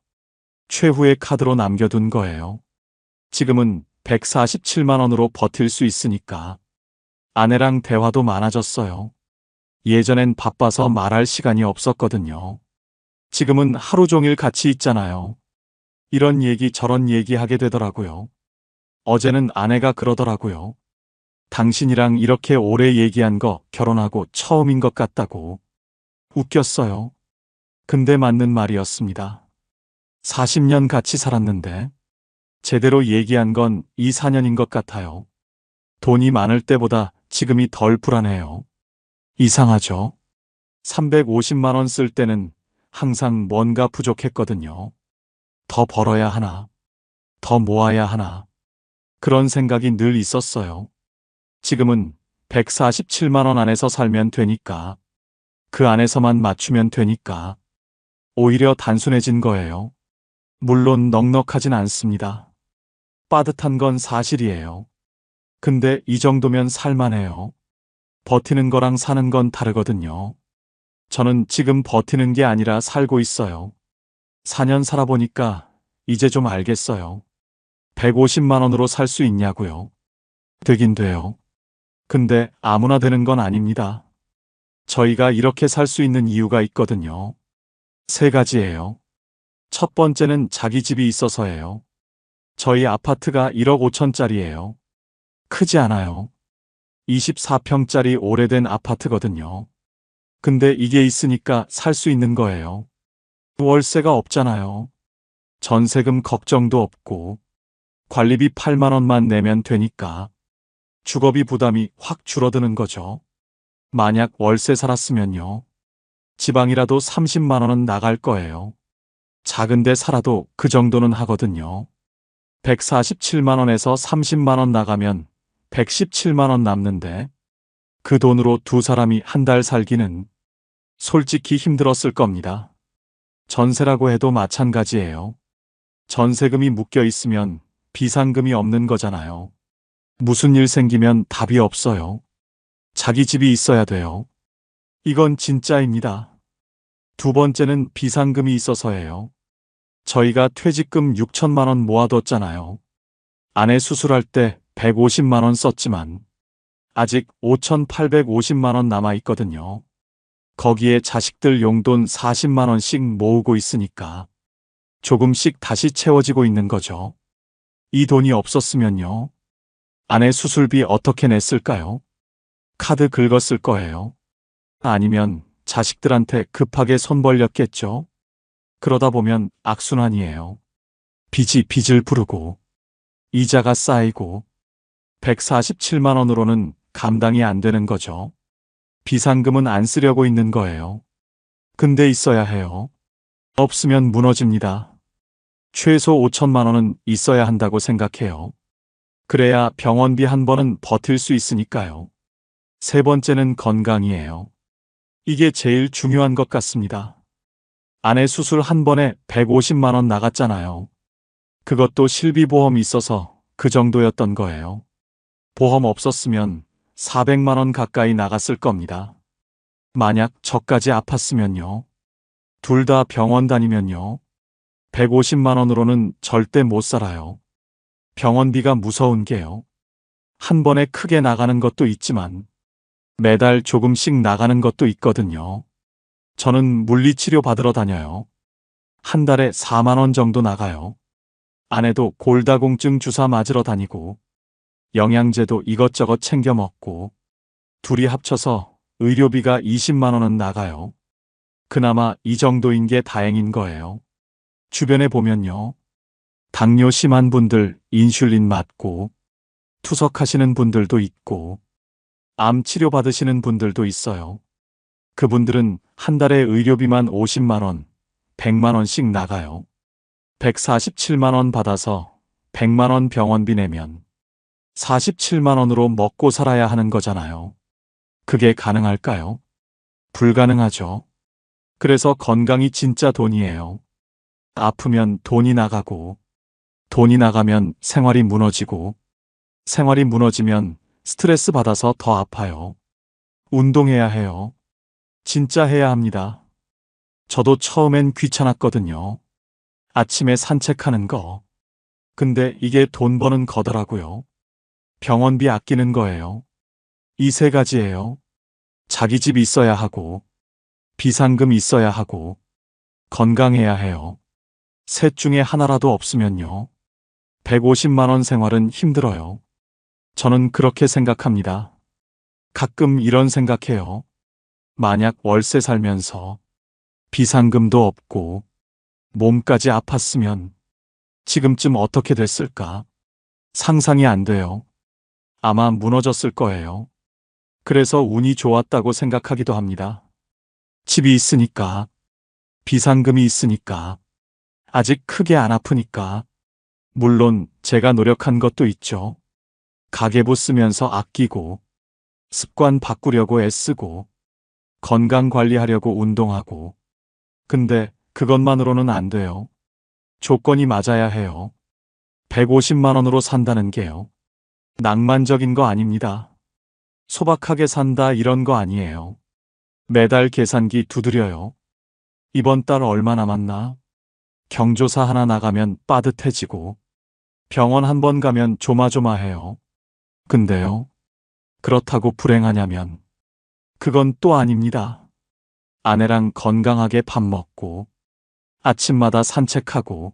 최후의 카드로 남겨둔 거예요. 지금은 147만 원으로 버틸 수 있으니까. 아내랑 대화도 많아졌어요. 예전엔 바빠서 말할 시간이 없었거든요. 지금은 하루 종일 같이 있잖아요. 이런 얘기 저런 얘기 하게 되더라고요. 어제는 아내가 그러더라고요. 당신이랑 이렇게 오래 얘기한 거 결혼하고 처음인 것 같다고. 웃겼어요. 근데 맞는 말이었습니다. 40년 같이 살았는데 제대로 얘기한 건 2~4년인 것 같아요. 돈이 많을 때보다 지금이 덜 불안해요. 이상하죠? 350만 원 쓸 때는 항상 뭔가 부족했거든요. 더 벌어야 하나, 더 모아야 하나. 그런 생각이 늘 있었어요. 지금은 147만 원 안에서 살면 되니까, 그 안에서만 맞추면 되니까, 오히려 단순해진 거예요. 물론 넉넉하진 않습니다. 빠듯한 건 사실이에요. 근데 이 정도면 살만해요. 버티는 거랑 사는 건 다르거든요. 저는 지금 버티는 게 아니라 살고 있어요. 4년 살아보니까 이제 좀 알겠어요. 150만 원으로 살 수 있냐고요. 되긴 돼요. 근데 아무나 되는 건 아닙니다. 저희가 이렇게 살 수 있는 이유가 있거든요. 3가지예요. 첫 번째는 자기 집이 있어서예요. 저희 아파트가 1억 5천짜리예요. 크지 않아요. 24평짜리 오래된 아파트거든요. 근데 이게 있으니까 살 수 있는 거예요. 월세가 없잖아요. 전세금 걱정도 없고, 관리비 8만 원만 내면 되니까 주거비 부담이 확 줄어드는 거죠. 만약 월세 살았으면요. 지방이라도 30만 원은 나갈 거예요. 작은데 살아도 그 정도는 하거든요. 147만 원에서 30만 원 나가면 117만 원 남는데 그 돈으로 두 사람이 한 달 살기는 솔직히 힘들었을 겁니다. 전세라고 해도 마찬가지예요. 전세금이 묶여 있으면 비상금이 없는 거잖아요. 무슨 일 생기면 답이 없어요. 자기 집이 있어야 돼요. 이건 진짜입니다. 두 번째는 비상금이 있어서예요. 저희가 퇴직금 6천만 원 모아뒀잖아요. 아내 수술할 때 150만 원 썼지만 아직 5,850만 원 남아 있거든요. 거기에 자식들 용돈 40만 원씩 모으고 있으니까 조금씩 다시 채워지고 있는 거죠. 이 돈이 없었으면요. 아내 수술비 어떻게 냈을까요? 카드 긁었을 거예요. 아니면 자식들한테 급하게 손 벌렸겠죠. 그러다 보면 악순환이에요. 빚이 빚을 부르고 이자가 쌓이고 147만 원으로는 감당이 안 되는 거죠. 비상금은 안 쓰려고 있는 거예요. 근데 있어야 해요. 없으면 무너집니다. 최소 5천만 원은 있어야 한다고 생각해요. 그래야 병원비 한 번은 버틸 수 있으니까요. 세 번째는 건강이에요. 이게 제일 중요한 것 같습니다. 아내 수술 한 번에 150만 원 나갔잖아요. 그것도 실비보험 있어서 그 정도였던 거예요. 보험 없었으면 400만 원 가까이 나갔을 겁니다. 만약 저까지 아팠으면요. 둘 다 병원 다니면요. 150만 원으로는 절대 못 살아요. 병원비가 무서운 게요. 한 번에 크게 나가는 것도 있지만 매달 조금씩 나가는 것도 있거든요. 저는 물리치료 받으러 다녀요. 한 달에 4만 원 정도 나가요. 아내도 골다공증 주사 맞으러 다니고 영양제도 이것저것 챙겨 먹고 둘이 합쳐서 의료비가 20만 원은 나가요. 그나마 이 정도인 게 다행인 거예요. 주변에 보면요. 당뇨 심한 분들 인슐린 맞고 투석하시는 분들도 있고 암 치료 받으시는 분들도 있어요. 그분들은 한 달에 의료비만 50만 원, 100만 원씩 나가요. 147만 원 받아서 100만 원 병원비 내면 47만 원으로 먹고 살아야 하는 거잖아요. 그게 가능할까요? 불가능하죠. 그래서 건강이 진짜 돈이에요. 아프면 돈이 나가고, 돈이 나가면 생활이 무너지고, 생활이 무너지면 스트레스 받아서 더 아파요. 운동해야 해요. 진짜 해야 합니다. 저도 처음엔 귀찮았거든요. 아침에 산책하는 거. 근데 이게 돈 버는 거더라고요. 병원비 아끼는 거예요. 이 3가지예요. 자기 집 있어야 하고, 비상금 있어야 하고, 건강해야 해요. 셋 중에 하나라도 없으면요. 150만 원 생활은 힘들어요. 저는 그렇게 생각합니다. 가끔 이런 생각해요. 만약 월세 살면서 비상금도 없고 몸까지 아팠으면 지금쯤 어떻게 됐을까? 상상이 안 돼요. 아마 무너졌을 거예요. 그래서 운이 좋았다고 생각하기도 합니다. 집이 있으니까, 비상금이 있으니까, 아직 크게 안 아프니까, 물론 제가 노력한 것도 있죠. 가계부 쓰면서 아끼고, 습관 바꾸려고 애쓰고, 건강 관리하려고 운동하고. 근데 그것만으로는 안 돼요. 조건이 맞아야 해요. 150만 원으로 산다는 게요. 낭만적인 거 아닙니다. 소박하게 산다 이런 거 아니에요. 매달 계산기 두드려요. 이번 달 얼마 남았나? 경조사 하나 나가면 빠듯해지고, 병원 한 번 가면 조마조마해요. 근데요, 그렇다고 불행하냐면, 그건 또 아닙니다. 아내랑 건강하게 밥 먹고, 아침마다 산책하고,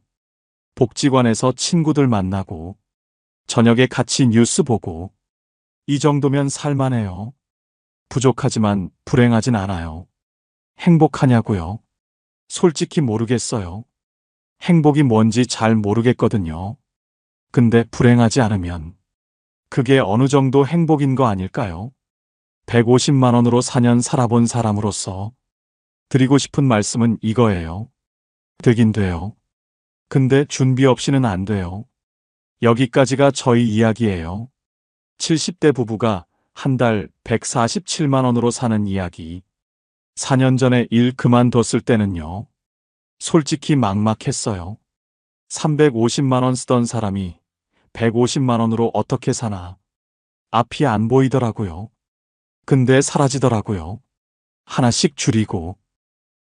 복지관에서 친구들 만나고, 저녁에 같이 뉴스 보고, 이 정도면 살만해요. 부족하지만 불행하진 않아요. 행복하냐고요? 솔직히 모르겠어요. 행복이 뭔지 잘 모르겠거든요. 근데 불행하지 않으면 그게 어느 정도 행복인 거 아닐까요? 150만 원으로 4년 살아본 사람으로서 드리고 싶은 말씀은 이거예요. 되긴 돼요. 근데 준비 없이는 안 돼요. 여기까지가 저희 이야기예요. 70대 부부가 한 달 147만 원으로 사는 이야기. 4년 전에 일 그만뒀을 때는요. 솔직히 막막했어요. 350만 원 쓰던 사람이 150만 원으로 어떻게 사나. 앞이 안 보이더라고요. 근데 사라지더라고요. 하나씩 줄이고,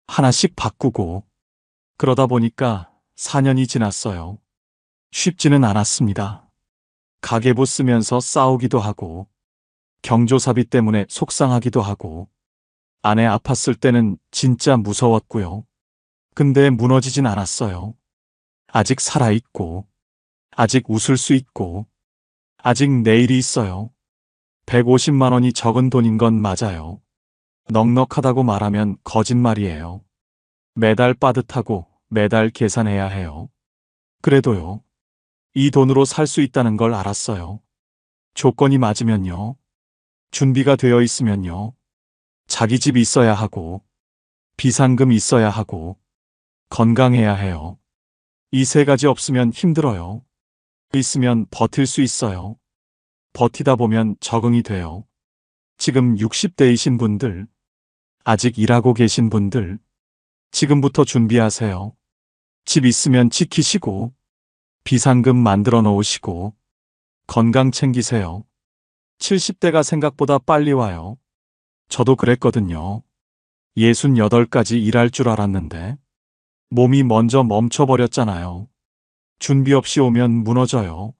하나씩 바꾸고. 그러다 보니까 4년이 지났어요. 쉽지는 않았습니다. 가계부 쓰면서 싸우기도 하고, 경조사비 때문에 속상하기도 하고, 아내 아팠을 때는 진짜 무서웠고요. 근데 무너지진 않았어요. 아직 살아있고, 아직 웃을 수 있고, 아직 내일이 있어요. 150만 원이 적은 돈인 건 맞아요. 넉넉하다고 말하면 거짓말이에요. 매달 빠듯하고 매달 계산해야 해요. 그래도요. 이 돈으로 살 수 있다는 걸 알았어요. 조건이 맞으면요. 준비가 되어 있으면요. 자기 집 있어야 하고, 비상금 있어야 하고, 건강해야 해요. 이 세 가지 없으면 힘들어요. 있으면 버틸 수 있어요. 버티다 보면 적응이 돼요. 지금 60대이신 분들, 아직 일하고 계신 분들, 지금부터 준비하세요. 집 있으면 지키시고, 비상금 만들어 놓으시고, 건강 챙기세요. 70대가 생각보다 빨리 와요. 저도 그랬거든요. 68까지 일할 줄 알았는데, 몸이 먼저 멈춰버렸잖아요. 준비 없이 오면 무너져요.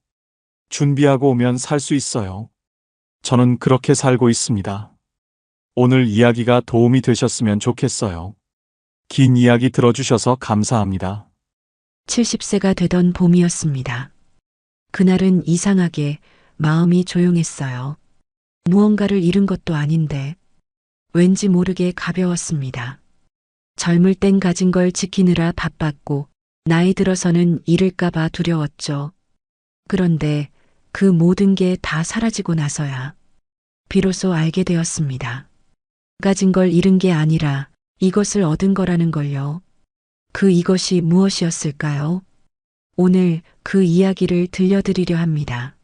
준비하고 오면 살 수 있어요. 저는 그렇게 살고 있습니다. 오늘 이야기가 도움이 되셨으면 좋겠어요. 긴 이야기 들어주셔서 감사합니다. 70세가 되던 봄이었습니다. 그날은 이상하게 마음이 조용했어요. 무언가를 잃은 것도 아닌데 왠지 모르게 가벼웠습니다. 젊을 땐 가진 걸 지키느라 바빴고 나이 들어서는 잃을까봐 두려웠죠. 그런데 그 모든 게 다 사라지고 나서야 비로소 알게 되었습니다. 가진 걸 잃은 게 아니라 이것을 얻은 거라는 걸요. 그 이것이 무엇이었을까요? 오늘 그 이야기를 들려드리려 합니다.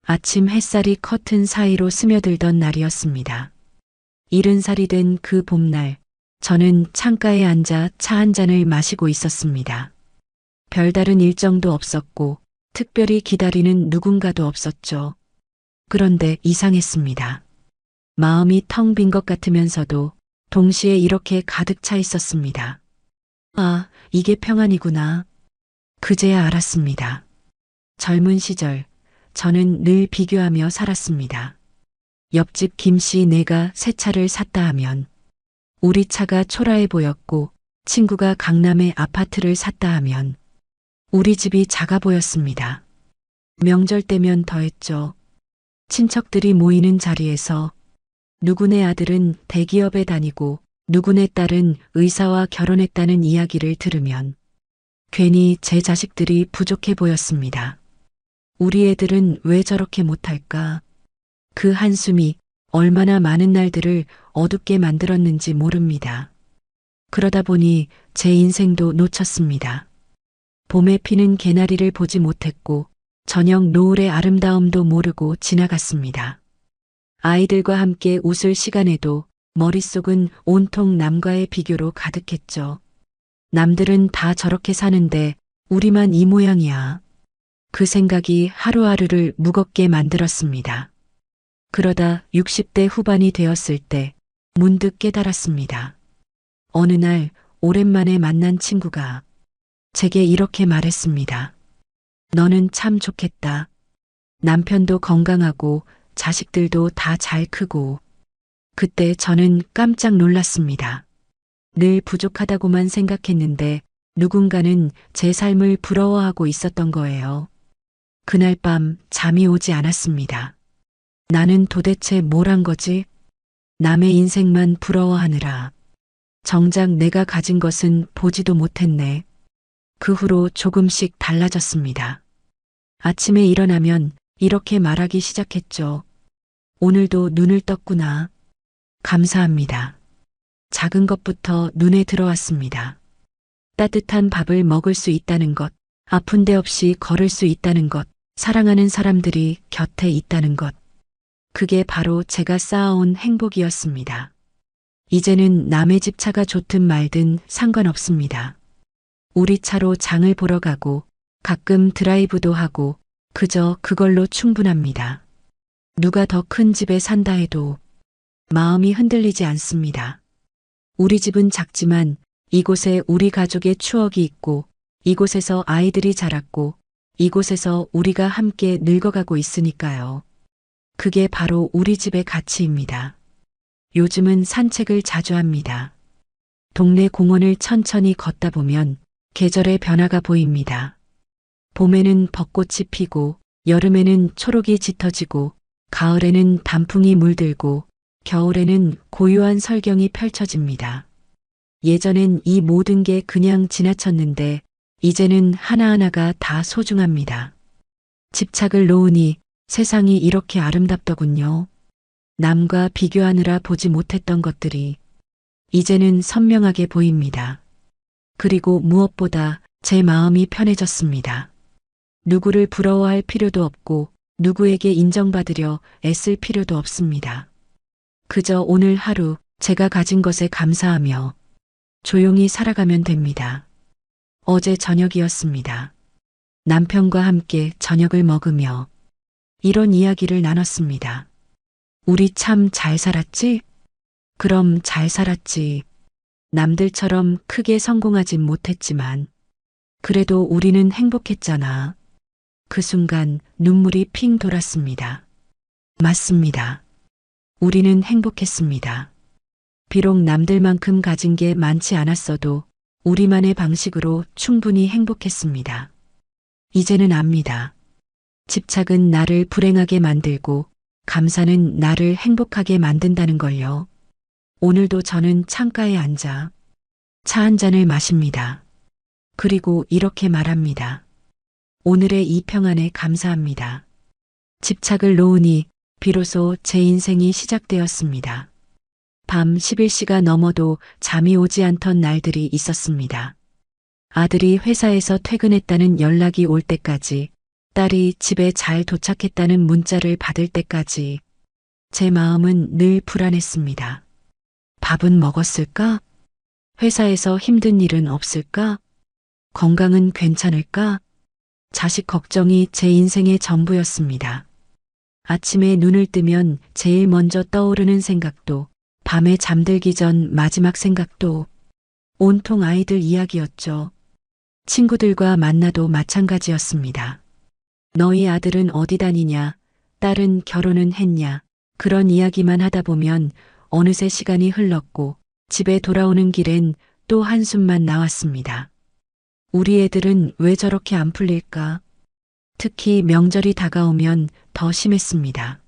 아침 햇살이 커튼 사이로 스며들던 날이었습니다. 70살이 된 그 봄날, 저는 창가에 앉아 차 한 잔을 마시고 있었습니다. 별다른 일정도 없었고, 특별히 기다리는 누군가도 없었죠. 그런데 이상했습니다. 마음이 텅 빈 것 같으면서도 동시에 이렇게 가득 차 있었습니다. 아, 이게 평안이구나. 그제야 알았습니다. 젊은 시절, 저는 늘 비교하며 살았습니다. 옆집 김씨 내가 새 차를 샀다 하면 우리 차가 초라해 보였고 친구가 강남에 아파트를 샀다 하면 우리 집이 작아 보였습니다. 명절 때면 더했죠. 친척들이 모이는 자리에서 누구네 아들은 대기업에 다니고 누구네 딸은 의사와 결혼했다는 이야기를 들으면 괜히 제 자식들이 부족해 보였습니다. 우리 애들은 왜 저렇게 못할까? 그 한숨이 얼마나 많은 날들을 어둡게 만들었는지 모릅니다. 그러다 보니 제 인생도 놓쳤습니다. 봄에 피는 개나리를 보지 못했고 저녁 노을의 아름다움도 모르고 지나갔습니다. 아이들과 함께 웃을 시간에도 머릿속은 온통 남과의 비교로 가득했죠. 남들은 다 저렇게 사는데 우리만 이 모양이야. 그 생각이 하루하루를 무겁게 만들었습니다. 그러다 60대 후반이 되었을 때 문득 깨달았습니다. 어느 날 오랜만에 만난 친구가 제게 이렇게 말했습니다. 너는 참 좋겠다. 남편도 건강하고 자식들도 다 잘 크고. 그때 저는 깜짝 놀랐습니다. 늘 부족하다고만 생각했는데 누군가는 제 삶을 부러워하고 있었던 거예요. 그날 밤 잠이 오지 않았습니다. 나는 도대체 뭘 한 거지? 남의 인생만 부러워하느라. 정작 내가 가진 것은 보지도 못했네. 그 후로 조금씩 달라졌습니다. 아침에 일어나면 이렇게 말하기 시작했죠. 오늘도 눈을 떴구나. 감사합니다. 작은 것부터 눈에 들어왔습니다. 따뜻한 밥을 먹을 수 있다는 것, 아픈 데 없이 걸을 수 있다는 것, 사랑하는 사람들이 곁에 있다는 것. 그게 바로 제가 쌓아온 행복이었습니다. 이제는 남의 집 차가 좋든 말든 상관없습니다. 우리 차로 장을 보러 가고 가끔 드라이브도 하고 그저 그걸로 충분합니다. 누가 더 큰 집에 산다 해도 마음이 흔들리지 않습니다. 우리 집은 작지만 이곳에 우리 가족의 추억이 있고 이곳에서 아이들이 자랐고 이곳에서 우리가 함께 늙어가고 있으니까요. 그게 바로 우리 집의 가치입니다. 요즘은 산책을 자주 합니다. 동네 공원을 천천히 걷다 보면 계절의 변화가 보입니다. 봄에는 벚꽃이 피고 여름에는 초록이 짙어지고 가을에는 단풍이 물들고 겨울에는 고요한 설경이 펼쳐집니다. 예전엔 이 모든 게 그냥 지나쳤는데 이제는 하나하나가 다 소중합니다. 집착을 놓으니 세상이 이렇게 아름답더군요. 남과 비교하느라 보지 못했던 것들이 이제는 선명하게 보입니다. 그리고 무엇보다 제 마음이 편해졌습니다. 누구를 부러워할 필요도 없고 누구에게 인정받으려 애쓸 필요도 없습니다. 그저 오늘 하루 제가 가진 것에 감사하며 조용히 살아가면 됩니다. 어제 저녁이었습니다. 남편과 함께 저녁을 먹으며 이런 이야기를 나눴습니다. 우리 참 잘 살았지? 그럼 잘 살았지. 남들처럼 크게 성공하진 못했지만 그래도 우리는 행복했잖아. 그 순간 눈물이 핑 돌았습니다. 맞습니다. 우리는 행복했습니다. 비록 남들만큼 가진 게 많지 않았어도 우리만의 방식으로 충분히 행복했습니다. 이제는 압니다. 집착은 나를 불행하게 만들고 감사는 나를 행복하게 만든다는 걸요. 오늘도 저는 창가에 앉아 차 한 잔을 마십니다. 그리고 이렇게 말합니다. 오늘의 이 평안에 감사합니다. 집착을 놓으니 비로소 제 인생이 시작되었습니다. 밤 11시가 넘어도 잠이 오지 않던 날들이 있었습니다. 아들이 회사에서 퇴근했다는 연락이 올 때까지, 딸이 집에 잘 도착했다는 문자를 받을 때까지 제 마음은 늘 불안했습니다. 밥은 먹었을까? 회사에서 힘든 일은 없을까? 건강은 괜찮을까? 자식 걱정이 제 인생의 전부였습니다. 아침에 눈을 뜨면 제일 먼저 떠오르는 생각도, 밤에 잠들기 전 마지막 생각도 온통 아이들 이야기였죠. 친구들과 만나도 마찬가지였습니다. 너희 아들은 어디 다니냐? 딸은 결혼은 했냐? 그런 이야기만 하다 보면 어느새 시간이 흘렀고 집에 돌아오는 길엔 또 한숨만 나왔습니다. 우리 애들은 왜 저렇게 안 풀릴까? 특히 명절이 다가오면 더 심했습니다.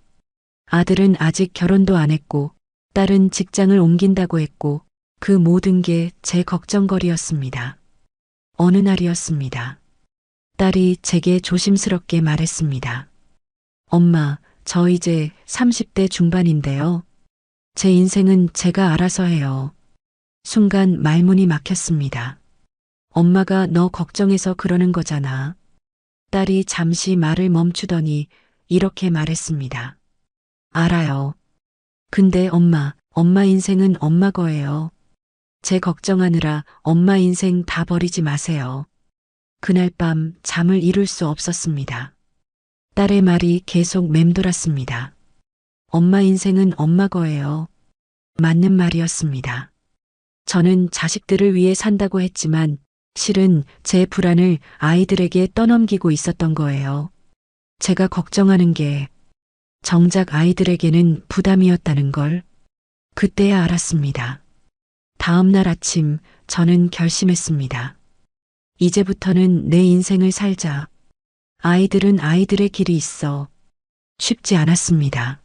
아들은 아직 결혼도 안 했고 딸은 직장을 옮긴다고 했고 그 모든 게 제 걱정거리였습니다. 어느 날이었습니다. 딸이 제게 조심스럽게 말했습니다. 엄마, 저 이제 30대 중반인데요. 제 인생은 제가 알아서 해요. 순간 말문이 막혔습니다. 엄마가 너 걱정해서 그러는 거잖아. 딸이 잠시 말을 멈추더니 이렇게 말했습니다. 알아요. 근데 엄마 인생은 엄마 거예요. 제 걱정하느라 엄마 인생 다 버리지 마세요. 그날 밤 잠을 이룰 수 없었습니다. 딸의 말이 계속 맴돌았습니다. 엄마 인생은 엄마 거예요. 맞는 말이었습니다. 저는 자식들을 위해 산다고 했지만 실은 제 불안을 아이들에게 떠넘기고 있었던 거예요. 제가 걱정하는 게 정작 아이들에게는 부담이었다는 걸 그때야 알았습니다. 다음 날 아침 저는 결심했습니다. 이제부터는 내 인생을 살자. 아이들은 아이들의 길이 있어. 쉽지 않았습니다.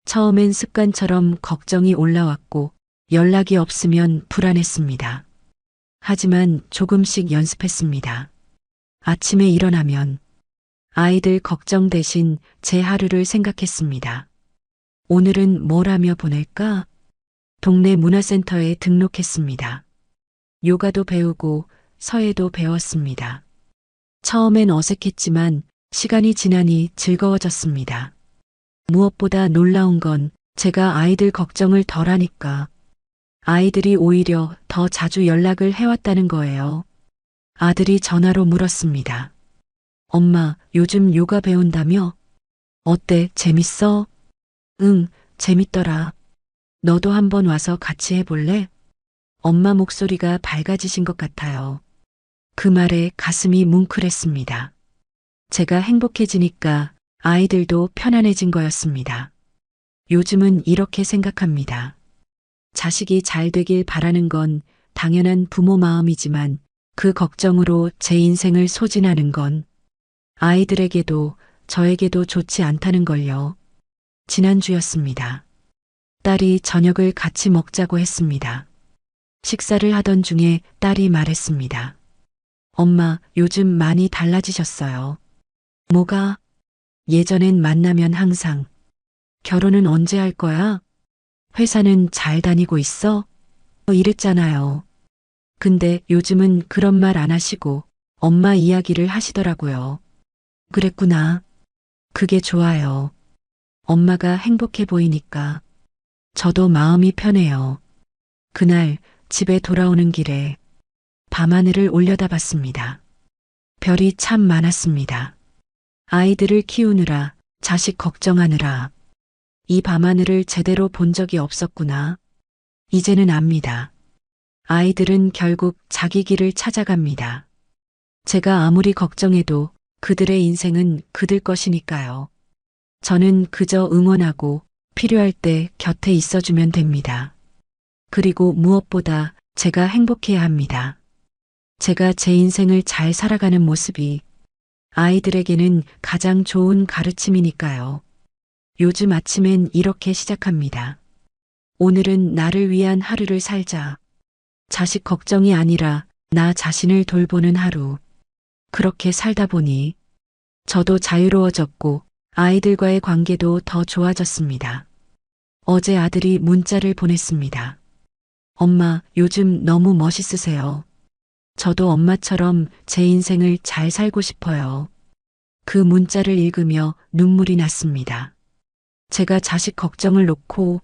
처음엔 습관처럼 걱정이 올라왔고 연락이 없으면 불안했습니다. 하지만 조금씩 연습했습니다. 아침에 일어나면 아이들 걱정 대신 제 하루를 생각했습니다. 오늘은 뭘 하며 보낼까? 동네 문화센터에 등록했습니다. 요가도 배우고 서예도 배웠습니다. 처음엔 어색했지만 시간이 지나니 즐거워졌습니다. 무엇보다 놀라운 건 제가 아이들 걱정을 덜 하니까 아이들이 오히려 더 자주 연락을 해왔다는 거예요. 아들이 전화로 물었습니다. 엄마, 요즘 요가 배운다며? 어때? 재밌어? 응, 재밌더라. 너도 한번 와서 같이 해볼래? 엄마 목소리가 밝아지신 것 같아요. 그 말에 가슴이 뭉클했습니다. 제가 행복해지니까 아이들도 편안해진 거였습니다. 요즘은 이렇게 생각합니다. 자식이 잘 되길 바라는 건 당연한 부모 마음이지만 그 걱정으로 제 인생을 소진하는 건 아이들에게도 저에게도 좋지 않다는 걸요. 지난주였습니다. 딸이 저녁을 같이 먹자고 했습니다. 식사를 하던 중에 딸이 말했습니다. 엄마, 요즘 많이 달라지셨어요. 뭐가? 예전엔 만나면 항상 결혼은 언제 할 거야? 회사는 잘 다니고 있어? 이랬잖아요. 근데 요즘은 그런 말 안 하시고 엄마 이야기를 하시더라고요. 그랬구나. 그게 좋아요. 엄마가 행복해 보이니까 저도 마음이 편해요. 그날 집에 돌아오는 길에 밤하늘을 올려다봤습니다. 별이 참 많았습니다. 아이들을 키우느라, 자식 걱정하느라 이 밤하늘을 제대로 본 적이 없었구나. 이제는 압니다. 아이들은 결국 자기 길을 찾아갑니다. 제가 아무리 걱정해도 그들의 인생은 그들 것이니까요. 저는 그저 응원하고 필요할 때 곁에 있어주면 됩니다. 그리고 무엇보다 제가 행복해야 합니다. 제가 제 인생을 잘 살아가는 모습이 아이들에게는 가장 좋은 가르침이니까요. 요즘 아침엔 이렇게 시작합니다. 오늘은 나를 위한 하루를 살자. 자식 걱정이 아니라 나 자신을 돌보는 하루. 그렇게 살다 보니 저도 자유로워졌고 아이들과의 관계도 더 좋아졌습니다. 어제 아들이 문자를 보냈습니다. 엄마, 요즘 너무 멋있으세요. 저도 엄마처럼 제 인생을 잘 살고 싶어요. 그 문자를 읽으며 눈물이 났습니다. 제가 자식 걱정을 놓고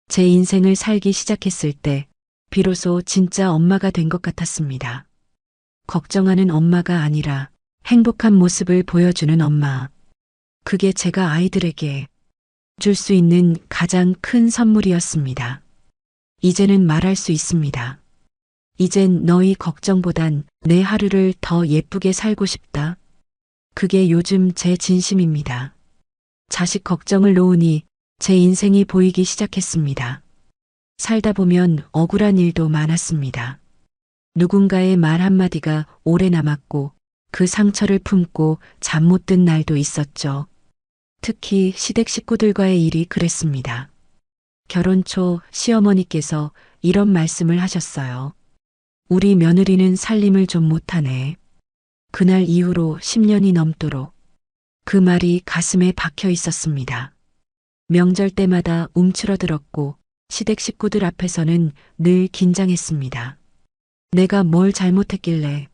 제 인생을 살기 시작했을 때 비로소 진짜 엄마가 된 것 같았습니다. 걱정하는 엄마가 아니라 행복한 모습을 보여주는 엄마. 그게 제가 아이들에게 줄 수 있는 가장 큰 선물이었습니다. 이제는 말할 수 있습니다. 이젠 너희 걱정보단 내 하루를 더 예쁘게 살고 싶다. 그게 요즘 제 진심입니다. 자식 걱정을 놓으니 제 인생이 보이기 시작했습니다. 살다 보면 억울한 일도 많았습니다. 누군가의 말 한마디가 오래 남았고 그 상처를 품고 잠 못 든 날도 있었죠. 특히 시댁 식구들과의 일이 그랬습니다. 결혼 초 시어머니께서 이런 말씀을 하셨어요. 우리 며느리는 살림을 좀 못하네. 그날 이후로 10년이 넘도록 그 말이 가슴에 박혀 있었습니다. 명절 때마다 움츠러들었고 시댁 식구들 앞에서는 늘 긴장했습니다. 내가 뭘 잘못했길래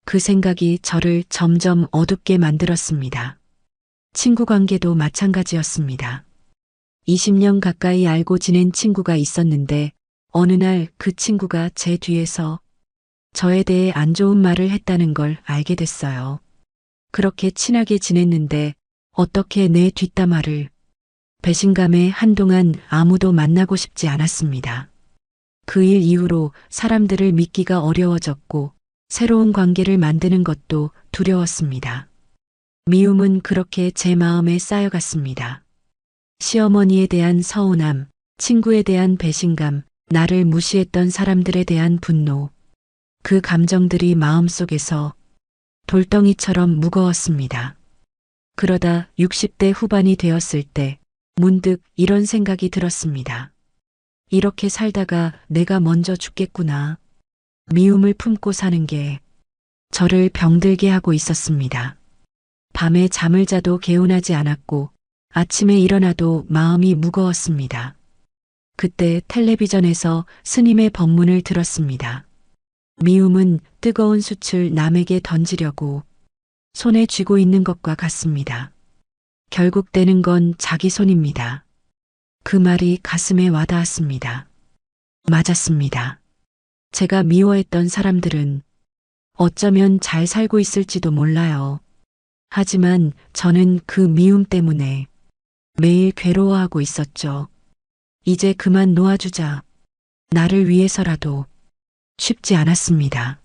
그 생각이 저를 점점 어둡게 만들었습니다. 친구 관계도 마찬가지였습니다. 20년 가까이 알고 지낸 친구가 있었는데 어느 날 그 친구가 제 뒤에서 저에 대해 안 좋은 말을 했다는 걸 알게 됐어요. 그렇게 친하게 지냈는데 어떻게 내 뒷담화를 배신감에 한동안 아무도 만나고 싶지 않았습니다. 그 일 이후로 사람들을 믿기가 어려워졌고 새로운 관계를 만드는 것도 두려웠습니다. 미움은 그렇게 제 마음에 쌓여갔습니다. 시어머니에 대한 서운함, 친구에 대한 배신감, 나를 무시했던 사람들에 대한 분노. 그 감정들이 마음속에서 돌덩이처럼 무거웠습니다. 그러다 60대 후반이 되었을 때 문득 이런 생각이 들었습니다. 이렇게 살다가 내가 먼저 죽겠구나. 미움을 품고 사는 게 저를 병들게 하고 있었습니다. 밤에 잠을 자도 개운하지 않았고 아침에 일어나도 마음이 무거웠습니다. 그때 텔레비전에서 스님의 법문을 들었습니다. 미움은 뜨거운 숯을 남에게 던지려고 손에 쥐고 있는 것과 같습니다. 결국 떼는 건 자기 손입니다. 그 말이 가슴에 와닿았습니다. 맞았습니다. 제가 미워했던 사람들은 어쩌면 잘 살고 있을지도 몰라요. 하지만 저는 그 미움 때문에 매일 괴로워하고 있었죠. 이제 그만 놓아주자. 나를 위해서라도. 쉽지 않았습니다.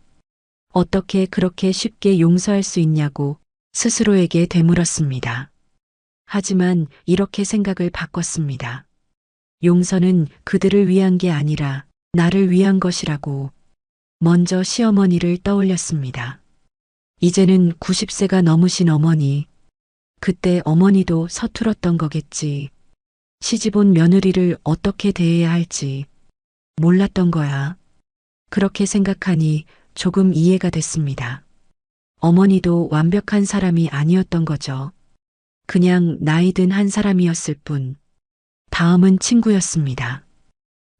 어떻게 그렇게 쉽게 용서할 수 있냐고 스스로에게 되물었습니다. 하지만 이렇게 생각을 바꿨습니다. 용서는 그들을 위한 게 아니라 나를 위한 것이라고 먼저 시어머니를 떠올렸습니다. 이제는 90세가 넘으신 어머니. 그때 어머니도 서툴었던 거겠지. 시집온 며느리를 어떻게 대해야 할지 몰랐던 거야. 그렇게 생각하니 조금 이해가 됐습니다. 어머니도 완벽한 사람이 아니었던 거죠. 그냥 나이 든 한 사람이었을 뿐. 다음은 친구였습니다.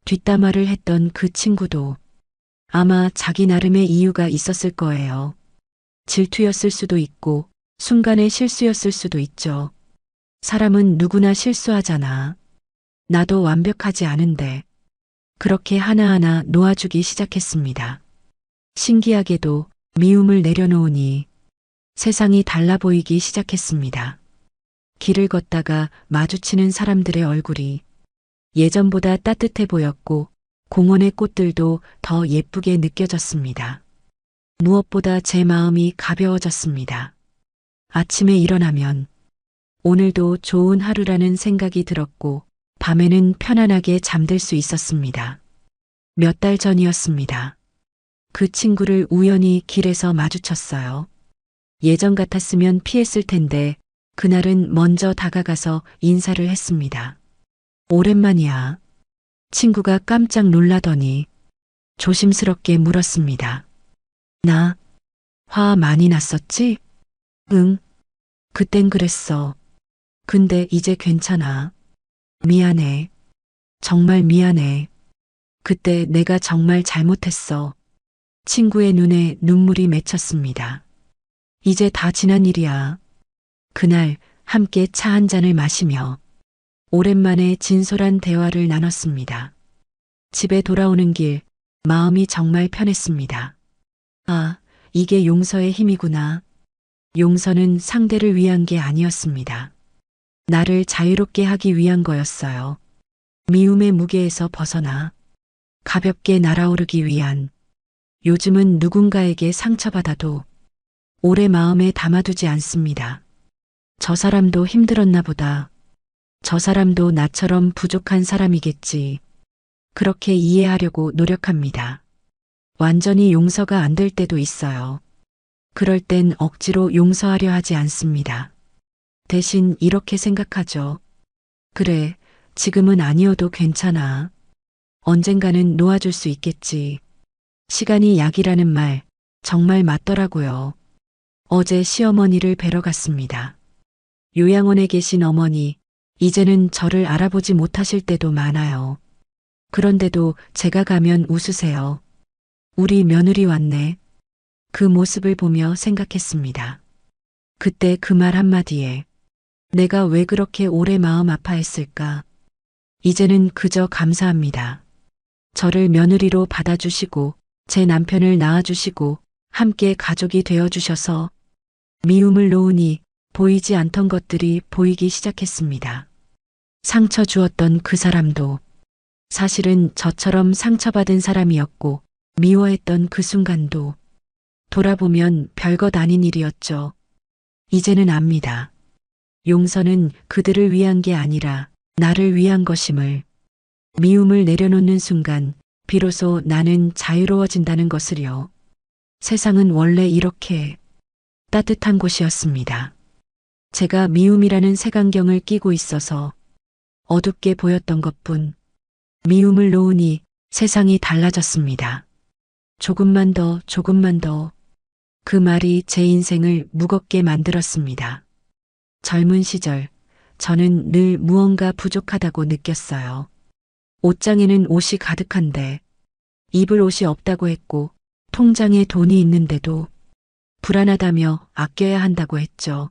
뒷담화를 했던 그 친구도 아마 자기 나름의 이유가 있었을 거예요. 질투였을 수도 있고 순간의 실수였을 수도 있죠. 사람은 누구나 실수하잖아. 나도 완벽하지 않은데 그렇게 하나하나 놓아주기 시작했습니다. 신기하게도 미움을 내려놓으니 세상이 달라 보이기 시작했습니다. 길을 걷다가 마주치는 사람들의 얼굴이 예전보다 따뜻해 보였고 공원의 꽃들도 더 예쁘게 느껴졌습니다. 무엇보다 제 마음이 가벼워졌습니다. 아침에 일어나면 오늘도 좋은 하루라는 생각이 들었고 밤에는 편안하게 잠들 수 있었습니다. 몇 달 전이었습니다. 그 친구를 우연히 길에서 마주쳤어요. 예전 같았으면 피했을 텐데 그날은 먼저 다가가서 인사를 했습니다. 오랜만이야. 친구가 깜짝 놀라더니 조심스럽게 물었습니다. 나 화 많이 났었지? 응. 그땐 그랬어. 근데 이제 괜찮아. 미안해. 정말 미안해. 그때 내가 정말 잘못했어. 친구의 눈에 눈물이 맺혔습니다. 이제 다 지난 일이야. 그날 함께 차 한 잔을 마시며 오랜만에 진솔한 대화를 나눴습니다. 집에 돌아오는 길 마음이 정말 편했습니다. 아, 이게 용서의 힘이구나. 용서는 상대를 위한 게 아니었습니다. 나를 자유롭게 하기 위한 거였어요. 미움의 무게에서 벗어나 가볍게 날아오르기 위한. 요즘은 누군가에게 상처받아도 오래 마음에 담아두지 않습니다. 저 사람도 힘들었나 보다. 저 사람도 나처럼 부족한 사람이겠지. 그렇게 이해하려고 노력합니다. 완전히 용서가 안 될 때도 있어요. 그럴 땐 억지로 용서하려 하지 않습니다. 대신 이렇게 생각하죠. 그래, 지금은 아니어도 괜찮아. 언젠가는 놓아줄 수 있겠지. 시간이 약이라는 말 정말 맞더라고요. 어제 시어머니를 뵈러 갔습니다. 요양원에 계신 어머니, 이제는 저를 알아보지 못하실 때도 많아요. 그런데도 제가 가면 웃으세요. 우리 며느리 왔네. 그 모습을 보며 생각했습니다. 그때 그 말 한마디에 내가 왜 그렇게 오래 마음 아파했을까? 이제는 그저 감사합니다. 저를 며느리로 받아주시고 제 남편을 낳아주시고 함께 가족이 되어주셔서 미움을 놓으니 보이지 않던 것들이 보이기 시작했습니다. 상처 주었던 그 사람도 사실은 저처럼 상처받은 사람이었고 미워했던 그 순간도 돌아보면 별것 아닌 일이었죠. 이제는 압니다. 용서는 그들을 위한 게 아니라 나를 위한 것임을. 미움을 내려놓는 순간 비로소 나는 자유로워진다는 것을요. 세상은 원래 이렇게 따뜻한 곳이었습니다. 제가 미움이라는 색안경을 끼고 있어서 어둡게 보였던 것뿐. 미움을 놓으니 세상이 달라졌습니다. 조금만 더, 조금만 더. 그 말이 제 인생을 무겁게 만들었습니다. 젊은 시절, 저는 늘 무언가 부족하다고 느꼈어요. 옷장에는 옷이 가득한데, 입을 옷이 없다고 했고, 통장에 돈이 있는데도 불안하다며 아껴야 한다고 했죠.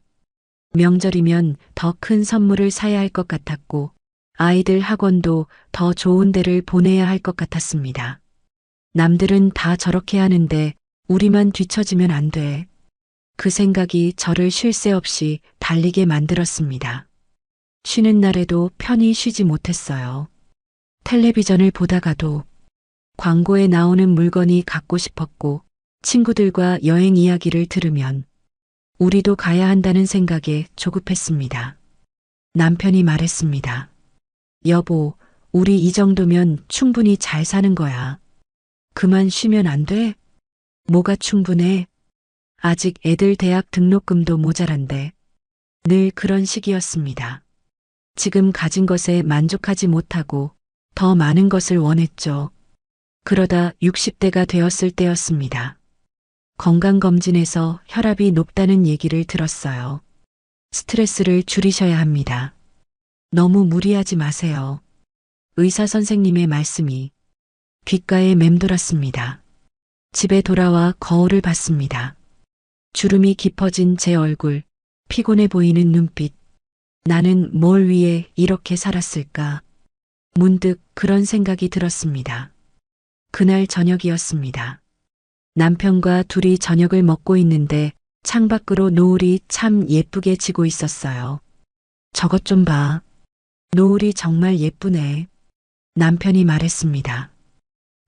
명절이면 더 큰 선물을 사야 할 것 같았고, 아이들 학원도 더 좋은 데를 보내야 할 것 같았습니다. 남들은 다 저렇게 하는데 우리만 뒤처지면 안 돼. 그 생각이 저를 쉴 새 없이 달리게 만들었습니다. 쉬는 날에도 편히 쉬지 못했어요. 텔레비전을 보다가도 광고에 나오는 물건이 갖고 싶었고 친구들과 여행 이야기를 들으면 우리도 가야 한다는 생각에 조급했습니다. 남편이 말했습니다. 여보, 우리 이 정도면 충분히 잘 사는 거야. 그만 쉬면 안 돼? 뭐가 충분해? 아직 애들 대학 등록금도 모자란데. 늘 그런 식이었습니다. 지금 가진 것에 만족하지 못하고 더 많은 것을 원했죠. 그러다 60대가 되었을 때였습니다. 건강검진에서 혈압이 높다는 얘기를 들었어요. 스트레스를 줄이셔야 합니다. 너무 무리하지 마세요. 의사 선생님의 말씀이 귓가에 맴돌았습니다. 집에 돌아와 거울을 봤습니다. 주름이 깊어진 제 얼굴, 피곤해 보이는 눈빛. 나는 뭘 위해 이렇게 살았을까? 문득 그런 생각이 들었습니다. 그날 저녁이었습니다. 남편과 둘이 저녁을 먹고 있는데 창밖으로 노을이 참 예쁘게 지고 있었어요. 저것 좀 봐. 노을이 정말 예쁘네. 남편이 말했습니다.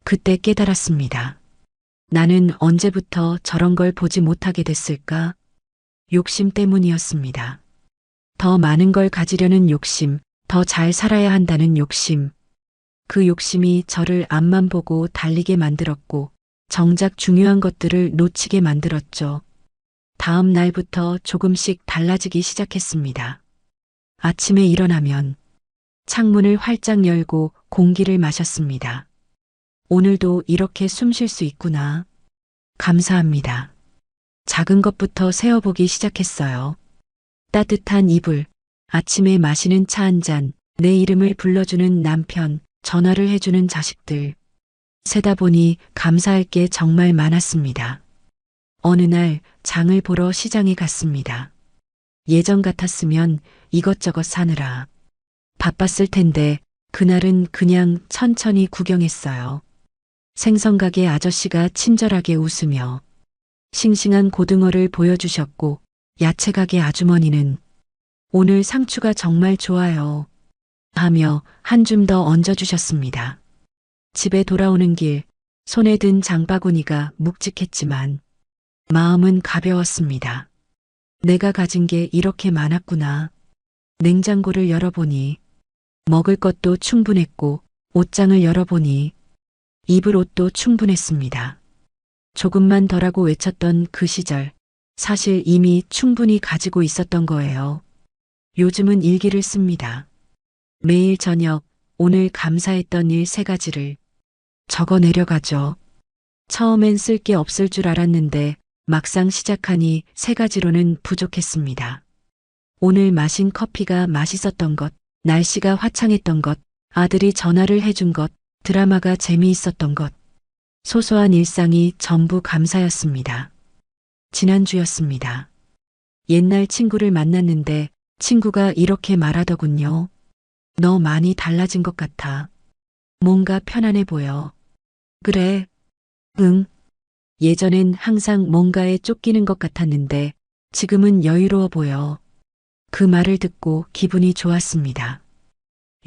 그때 깨달았습니다. 나는 언제부터 저런 걸 보지 못하게 됐을까? 욕심 때문이었습니다. 더 많은 걸 가지려는 욕심, 더 잘 살아야 한다는 욕심. 그 욕심이 저를 앞만 보고 달리게 만들었고 정작 중요한 것들을 놓치게 만들었죠. 다음 날부터 조금씩 달라지기 시작했습니다. 아침에 일어나면 창문을 활짝 열고 공기를 마셨습니다. 오늘도 이렇게 숨 쉴 수 있구나. 감사합니다. 작은 것부터 세어보기 시작했어요. 따뜻한 이불, 아침에 마시는 차 한 잔, 내 이름을 불러주는 남편, 전화를 해주는 자식들. 세다 보니 감사할 게 정말 많았습니다. 어느 날 장을 보러 시장에 갔습니다. 예전 같았으면 이것저것 사느라 바빴을 텐데 그날은 그냥 천천히 구경했어요. 생선가게 아저씨가 친절하게 웃으며 싱싱한 고등어를 보여주셨고 야채가게 아주머니는 오늘 상추가 정말 좋아요 하며 한 줌 더 얹어주셨습니다. 집에 돌아오는 길 손에 든 장바구니가 묵직했지만 마음은 가벼웠습니다. 내가 가진 게 이렇게 많았구나. 냉장고를 열어보니 먹을 것도 충분했고 옷장을 열어보니 입을 옷도 충분했습니다. 조금만 덜하고 외쳤던 그 시절, 사실 이미 충분히 가지고 있었던 거예요. 요즘은 일기를 씁니다. 매일 저녁 오늘 감사했던 일 3가지를 적어 내려가죠. 처음엔 쓸 게 없을 줄 알았는데 막상 시작하니 세 가지로는 부족했습니다. 오늘 마신 커피가 맛있었던 것, 날씨가 화창했던 것, 아들이 전화를 해준 것, 드라마가 재미있었던 것. 소소한 일상이 전부 감사였습니다. 지난주였습니다. 옛날 친구를 만났는데 친구가 이렇게 말하더군요. 너 많이 달라진 것 같아. 뭔가 편안해 보여. 그래. 응. 예전엔 항상 뭔가에 쫓기는 것 같았는데 지금은 여유로워 보여. 그 말을 듣고 기분이 좋았습니다.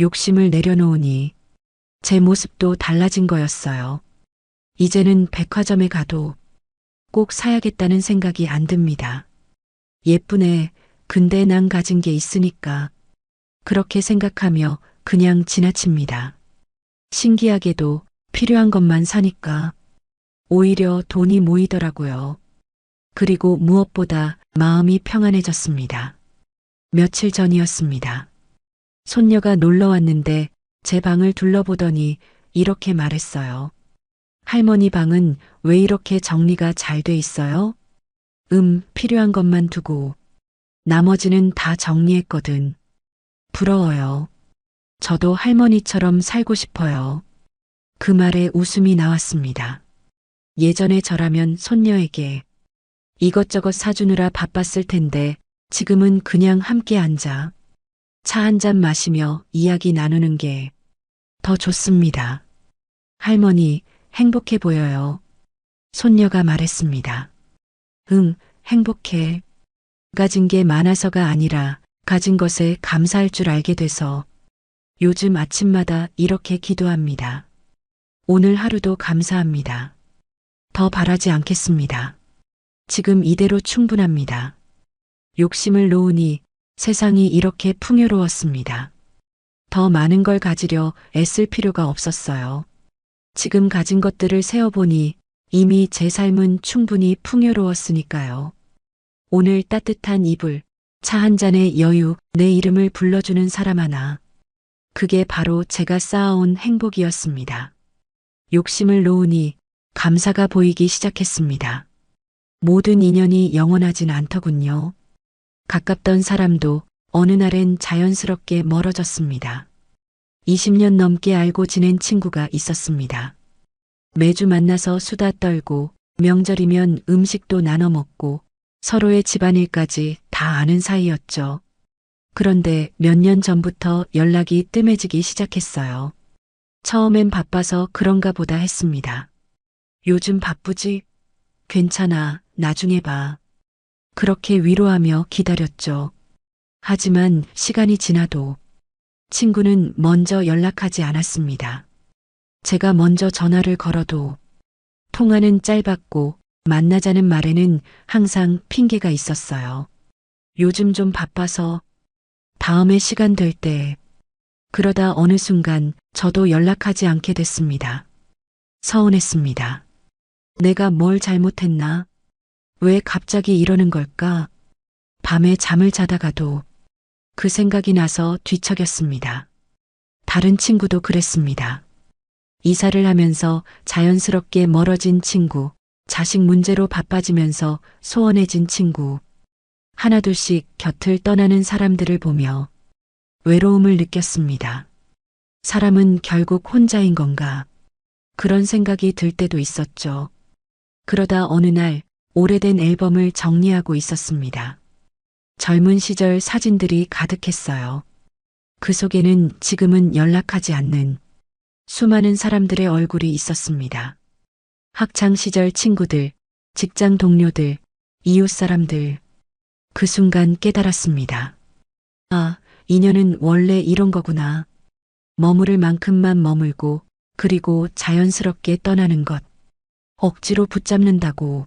욕심을 내려놓으니 제 모습도 달라진 거였어요. 이제는 백화점에 가도 꼭 사야겠다는 생각이 안 듭니다. 예쁘네. 근데 난 가진 게 있으니까. 그렇게 생각하며 그냥 지나칩니다. 신기하게도 필요한 것만 사니까 오히려 돈이 모이더라고요. 그리고 무엇보다 마음이 평안해졌습니다. 며칠 전이었습니다. 손녀가 놀러 왔는데 제 방을 둘러보더니 이렇게 말했어요. 할머니 방은 왜 이렇게 정리가 잘 돼 있어요? 필요한 것만 두고 나머지는 다 정리했거든. 부러워요. 저도 할머니처럼 살고 싶어요. 그 말에 웃음이 나왔습니다. 예전에 저라면 손녀에게 이것저것 사주느라 바빴을 텐데 지금은 그냥 함께 앉아 차 한 잔 마시며 이야기 나누는 게 더 좋습니다. 할머니, 행복해 보여요. 손녀가 말했습니다. 응, 행복해. 가진 게 많아서가 아니라 가진 것에 감사할 줄 알게 돼서 요즘 아침마다 이렇게 기도합니다. 오늘 하루도 감사합니다. 더 바라지 않겠습니다. 지금 이대로 충분합니다. 욕심을 놓으니 세상이 이렇게 풍요로웠습니다. 더 많은 걸 가지려 애쓸 필요가 없었어요. 지금 가진 것들을 세어보니 이미 제 삶은 충분히 풍요로웠으니까요. 오늘 따뜻한 이불, 차 한 잔의 여유, 내 이름을 불러주는 사람 하나. 그게 바로 제가 쌓아온 행복이었습니다. 욕심을 놓으니 감사가 보이기 시작했습니다. 모든 인연이 영원하진 않더군요. 가깝던 사람도 어느 날엔 자연스럽게 멀어졌습니다. 20년 넘게 알고 지낸 친구가 있었습니다. 매주 만나서 수다 떨고 명절이면 음식도 나눠 먹고 서로의 집안일까지 다 아는 사이였죠. 그런데 몇 년 전부터 연락이 뜸해지기 시작했어요. 처음엔 바빠서 그런가 보다 했습니다. 요즘 바쁘지? 괜찮아, 나중에 봐. 그렇게 위로하며 기다렸죠. 하지만 시간이 지나도 친구는 먼저 연락하지 않았습니다. 제가 먼저 전화를 걸어도 통화는 짧았고 만나자는 말에는 항상 핑계가 있었어요. 요즘 좀 바빠서 다음에 시간 될 때. 그러다 어느 순간 저도 연락하지 않게 됐습니다. 서운했습니다. 내가 뭘 잘못했나? 왜 갑자기 이러는 걸까? 밤에 잠을 자다가도 그 생각이 나서 뒤척였습니다. 다른 친구도 그랬습니다. 이사를 하면서 자연스럽게 멀어진 친구, 자식 문제로 바빠지면서 소원해진 친구, 하나둘씩 곁을 떠나는 사람들을 보며 외로움을 느꼈습니다. 사람은 결국 혼자인 건가? 그런 생각이 들 때도 있었죠. 그러다 어느 날 오래된 앨범을 정리하고 있었습니다. 젊은 시절 사진들이 가득했어요. 그 속에는 지금은 연락하지 않는 수많은 사람들의 얼굴이 있었습니다. 학창 시절 친구들, 직장 동료들, 이웃 사람들. 그 순간 깨달았습니다. 아, 인연은 원래 이런 거구나. 머무를 만큼만 머물고 그리고 자연스럽게 떠나는 것. 억지로 붙잡는다고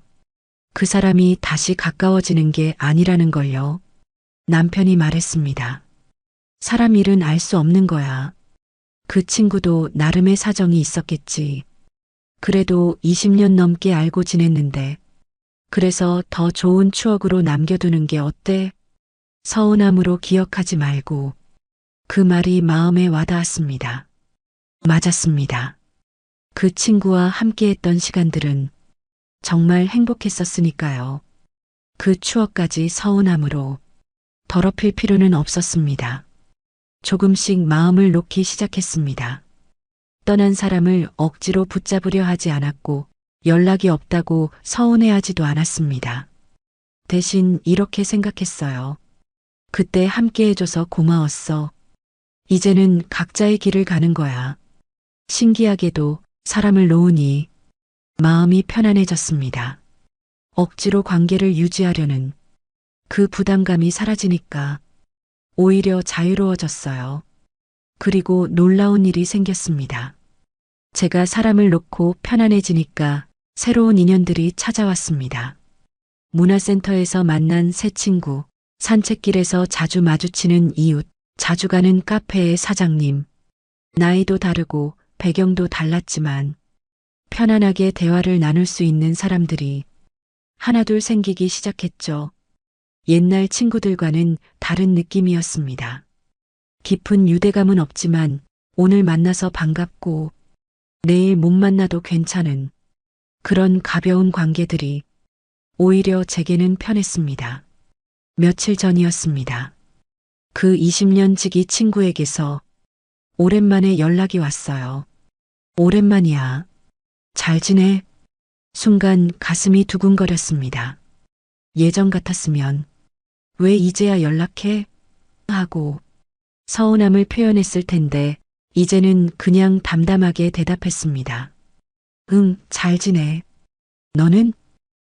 그 사람이 다시 가까워지는 게 아니라는 걸요. 남편이 말했습니다. 사람 일은 알 수 없는 거야. 그 친구도 나름의 사정이 있었겠지. 그래도 20년 넘게 알고 지냈는데 그래서 더 좋은 추억으로 남겨두는 게 어때? 서운함으로 기억하지 말고. 그 말이 마음에 와닿았습니다. 맞았습니다. 그 친구와 함께했던 시간들은 정말 행복했었으니까요. 그 추억까지 서운함으로 더럽힐 필요는 없었습니다. 조금씩 마음을 놓기 시작했습니다. 떠난 사람을 억지로 붙잡으려 하지 않았고 연락이 없다고 서운해하지도 않았습니다. 대신 이렇게 생각했어요. 그때 함께해줘서 고마웠어. 이제는 각자의 길을 가는 거야. 신기하게도 사람을 놓으니 마음이 편안해졌습니다. 억지로 관계를 유지하려는 그 부담감이 사라지니까 오히려 자유로워졌어요. 그리고 놀라운 일이 생겼습니다. 제가 사람을 놓고 편안해지니까 새로운 인연들이 찾아왔습니다. 문화센터에서 만난 새 친구, 산책길에서 자주 마주치는 이웃, 자주 가는 카페의 사장님. 나이도 다르고 배경도 달랐지만 편안하게 대화를 나눌 수 있는 사람들이 하나둘 생기기 시작했죠. 옛날 친구들과는 다른 느낌이었습니다. 깊은 유대감은 없지만 오늘 만나서 반갑고 내일 못 만나도 괜찮은 그런 가벼운 관계들이 오히려 제게는 편했습니다. 며칠 전이었습니다. 그 20년 지기 친구에게서 오랜만에 연락이 왔어요. 오랜만이야. 잘 지내? 순간 가슴이 두근거렸습니다. 예전 같았으면 왜 이제야 연락해? 하고 서운함을 표현했을 텐데 이제는 그냥 담담하게 대답했습니다. 응, 잘 지내. 너는?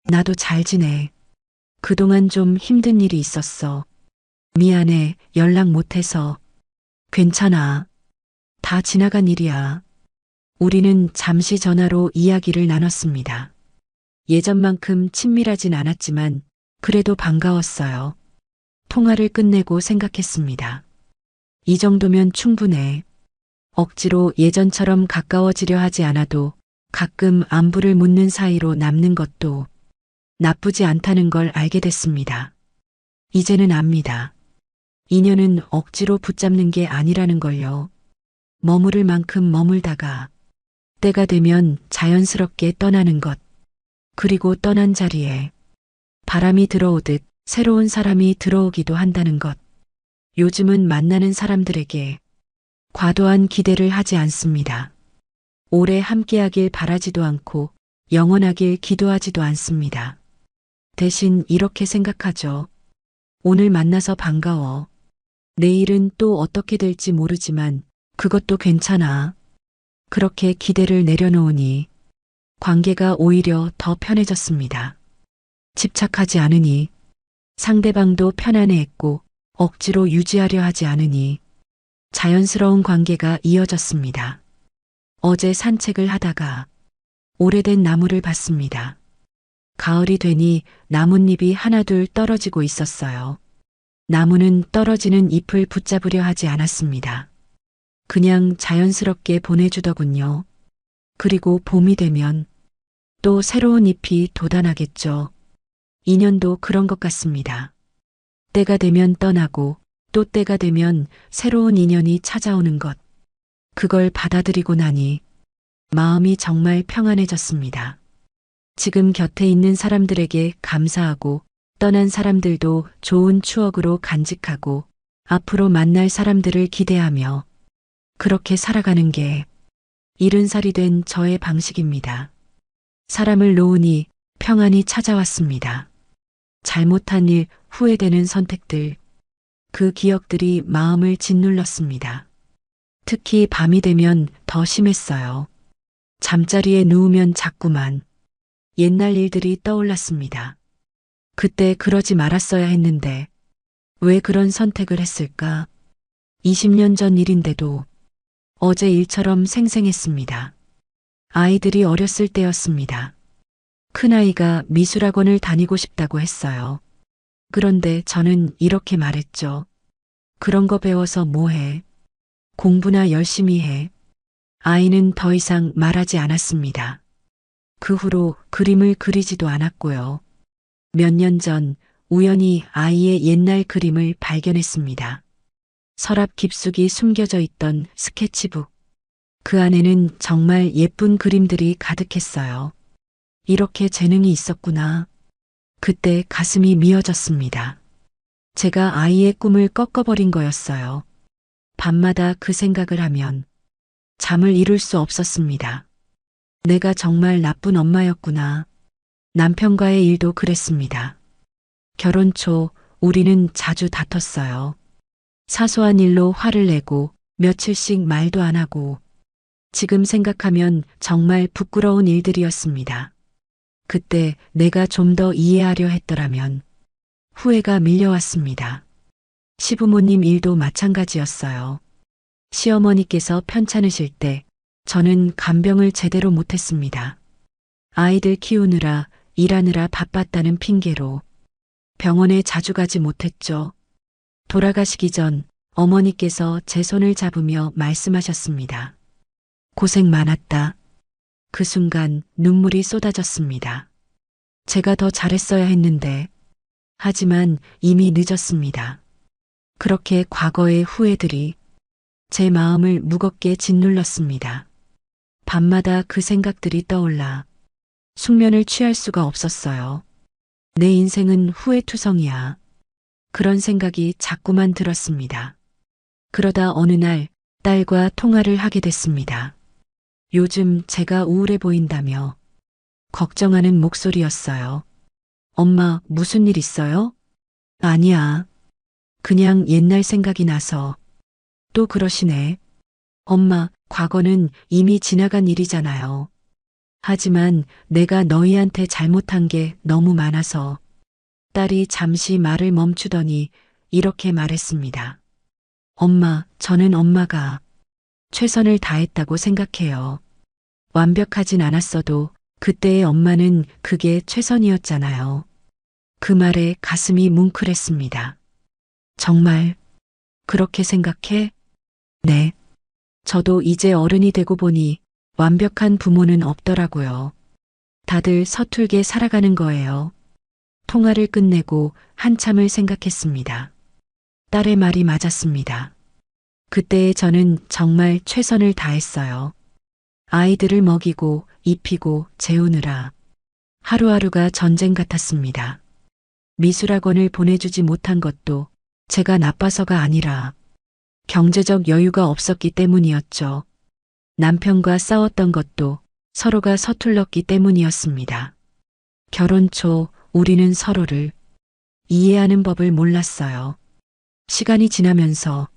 나도 잘 지내. 그동안 좀 힘든 일이 있었어. 미안해, 연락 못해서. 괜찮아. 다 지나간 일이야. 우리는 잠시 전화로 이야기를 나눴습니다. 예전만큼 친밀하진 않았지만 그래도 반가웠어요. 통화를 끝내고 생각했습니다. 이 정도면 충분해. 억지로 예전처럼 가까워지려 하지 않아도 가끔 안부를 묻는 사이로 남는 것도 나쁘지 않다는 걸 알게 됐습니다. 이제는 압니다. 인연은 억지로 붙잡는 게 아니라는 걸요. 머무를 만큼 머물다가 때가 되면 자연스럽게 떠나는 것. 그리고 떠난 자리에 바람이 들어오듯 새로운 사람이 들어오기도 한다는 것. 요즘은 만나는 사람들에게 과도한 기대를 하지 않습니다. 오래 함께하길 바라지도 않고 영원하길 기도하지도 않습니다. 대신 이렇게 생각하죠. 오늘 만나서 반가워. 내일은 또 어떻게 될지 모르지만 그것도 괜찮아. 그렇게 기대를 내려놓으니 관계가 오히려 더 편해졌습니다. 집착하지 않으니 상대방도 편안해했고 억지로 유지하려 하지 않으니 자연스러운 관계가 이어졌습니다. 어제 산책을 하다가 오래된 나무를 봤습니다. 가을이 되니 나뭇잎이 하나둘 떨어지고 있었어요. 나무는 떨어지는 잎을 붙잡으려 하지 않았습니다. 그냥 자연스럽게 보내주더군요. 그리고 봄이 되면 또 새로운 잎이 돋아나겠죠. 인연도 그런 것 같습니다. 때가 되면 떠나고 또 때가 되면 새로운 인연이 찾아오는 것. 그걸 받아들이고 나니 마음이 정말 평안해졌습니다. 지금 곁에 있는 사람들에게 감사하고 떠난 사람들도 좋은 추억으로 간직하고 앞으로 만날 사람들을 기대하며 그렇게 살아가는 게 70살이 된 저의 방식입니다. 사람을 놓으니 평안이 찾아왔습니다. 잘못한 일, 후회되는 선택들, 그 기억들이 마음을 짓눌렀습니다. 특히 밤이 되면 더 심했어요. 잠자리에 누우면 자꾸만 옛날 일들이 떠올랐습니다. 그때 그러지 말았어야 했는데 왜 그런 선택을 했을까? 20년 전 일인데도 어제 일처럼 생생했습니다. 아이들이 어렸을 때였습니다. 큰아이가 미술학원을 다니고 싶다고 했어요. 그런데 저는 이렇게 말했죠. 그런 거 배워서 뭐해? 공부나 열심히 해. 아이는 더 이상 말하지 않았습니다. 그 후로 그림을 그리지도 않았고요. 몇 년 전 우연히 아이의 옛날 그림을 발견했습니다. 서랍 깊숙이 숨겨져 있던 스케치북. 그 안에는 정말 예쁜 그림들이 가득했어요. 이렇게 재능이 있었구나. 그때 가슴이 미어졌습니다. 제가 아이의 꿈을 꺾어버린 거였어요. 밤마다 그 생각을 하면 잠을 이룰 수 없었습니다. 내가 정말 나쁜 엄마였구나. 남편과의 일도 그랬습니다. 결혼 초 우리는 자주 다퉜어요. 사소한 일로 화를 내고 며칠씩 말도 안 하고 지금 생각하면 정말 부끄러운 일들이었습니다. 그때 내가 좀 더 이해하려 했더라면 후회가 밀려왔습니다. 시부모님 일도 마찬가지였어요. 시어머니께서 편찮으실 때 저는 간병을 제대로 못했습니다. 아이들 키우느라 일하느라 바빴다는 핑계로 병원에 자주 가지 못했죠. 돌아가시기 전 어머니께서 제 손을 잡으며 말씀하셨습니다. 고생 많았다. 그 순간 눈물이 쏟아졌습니다. 제가 더 잘했어야 했는데, 하지만 이미 늦었습니다. 그렇게 과거의 후회들이 제 마음을 무겁게 짓눌렀습니다. 밤마다 그 생각들이 떠올라 숙면을 취할 수가 없었어요. 내 인생은 후회투성이야. 그런 생각이 자꾸만 들었습니다. 그러다 어느 날 딸과 통화를 하게 됐습니다. 요즘 제가 우울해 보인다며 걱정하는 목소리였어요. 엄마, 무슨 일 있어요? 아니야. 그냥 옛날 생각이 나서. 또 그러시네. 엄마, 과거는 이미 지나간 일이잖아요. 하지만 내가 너희한테 잘못한 게 너무 많아서. 딸이 잠시 말을 멈추더니 이렇게 말했습니다. 엄마, 저는 엄마가 최선을 다했다고 생각해요. 완벽하진 않았어도 그때의 엄마는 그게 최선이었잖아요. 그 말에 가슴이 뭉클했습니다. 정말 그렇게 생각해? 네. 저도 이제 어른이 되고 보니 완벽한 부모는 없더라고요. 다들 서툴게 살아가는 거예요. 통화를 끝내고 한참을 생각했습니다. 딸의 말이 맞았습니다. 그때의 저는 정말 최선을 다했어요. 아이들을 먹이고 입히고 재우느라 하루하루가 전쟁 같았습니다. 미술학원을 보내주지 못한 것도 제가 나빠서가 아니라 경제적 여유가 없었기 때문이었죠. 남편과 싸웠던 것도 서로가 서툴렀기 때문이었습니다. 결혼 초 우리는 서로를 이해하는 법을 몰랐어요. 시간이 지나면서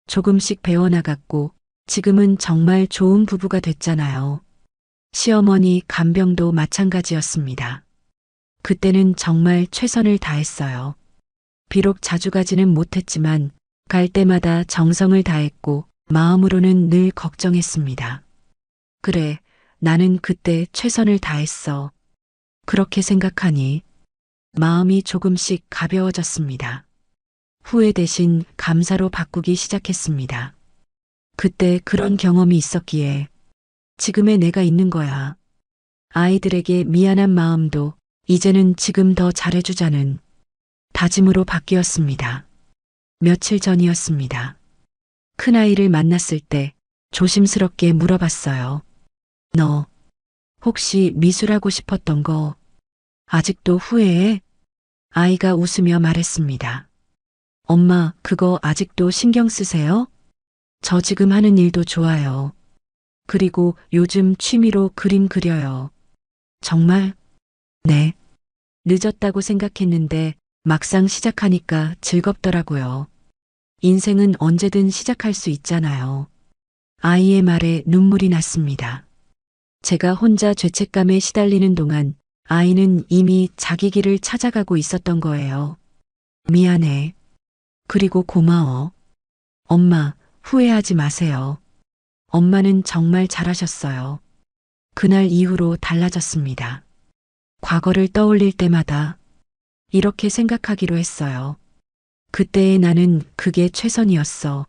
조금씩 배워나갔고 지금은 정말 좋은 부부가 됐잖아요. 시어머니 간병도 마찬가지였습니다. 그때는 정말 최선을 다했어요. 비록 자주 가지는 못했지만 갈 때마다 정성을 다했고 마음으로는 늘 걱정했습니다. 그래, 나는 그때 최선을 다했어. 그렇게 생각하니 마음이 조금씩 가벼워졌습니다. 후회 대신 감사로 바꾸기 시작했습니다. 그때 그런 경험이 있었기에 지금의 내가 있는 거야. 아이들에게 미안한 마음도 이제는 지금 더 잘해주자는 다짐으로 바뀌었습니다. 며칠 전이었습니다. 큰아이를 만났을 때 조심스럽게 물어봤어요. 너 혹시 미술하고 싶었던 거 아직도 후회해? 아이가 웃으며 말했습니다. 엄마, 그거 아직도 신경 쓰세요? 저 지금 하는 일도 좋아요. 그리고 요즘 취미로 그림 그려요. 정말? 네. 늦었다고 생각했는데 막상 시작하니까 즐겁더라고요. 인생은 언제든 시작할 수 있잖아요. 아이의 말에 눈물이 났습니다. 제가 혼자 죄책감에 시달리는 동안 아이는 이미 자기 길을 찾아가고 있었던 거예요. 미안해. 그리고 고마워. 엄마, 후회하지 마세요. 엄마는 정말 잘하셨어요. 그날 이후로 달라졌습니다. 과거를 떠올릴 때마다 이렇게 생각하기로 했어요. 그때의 나는 그게 최선이었어.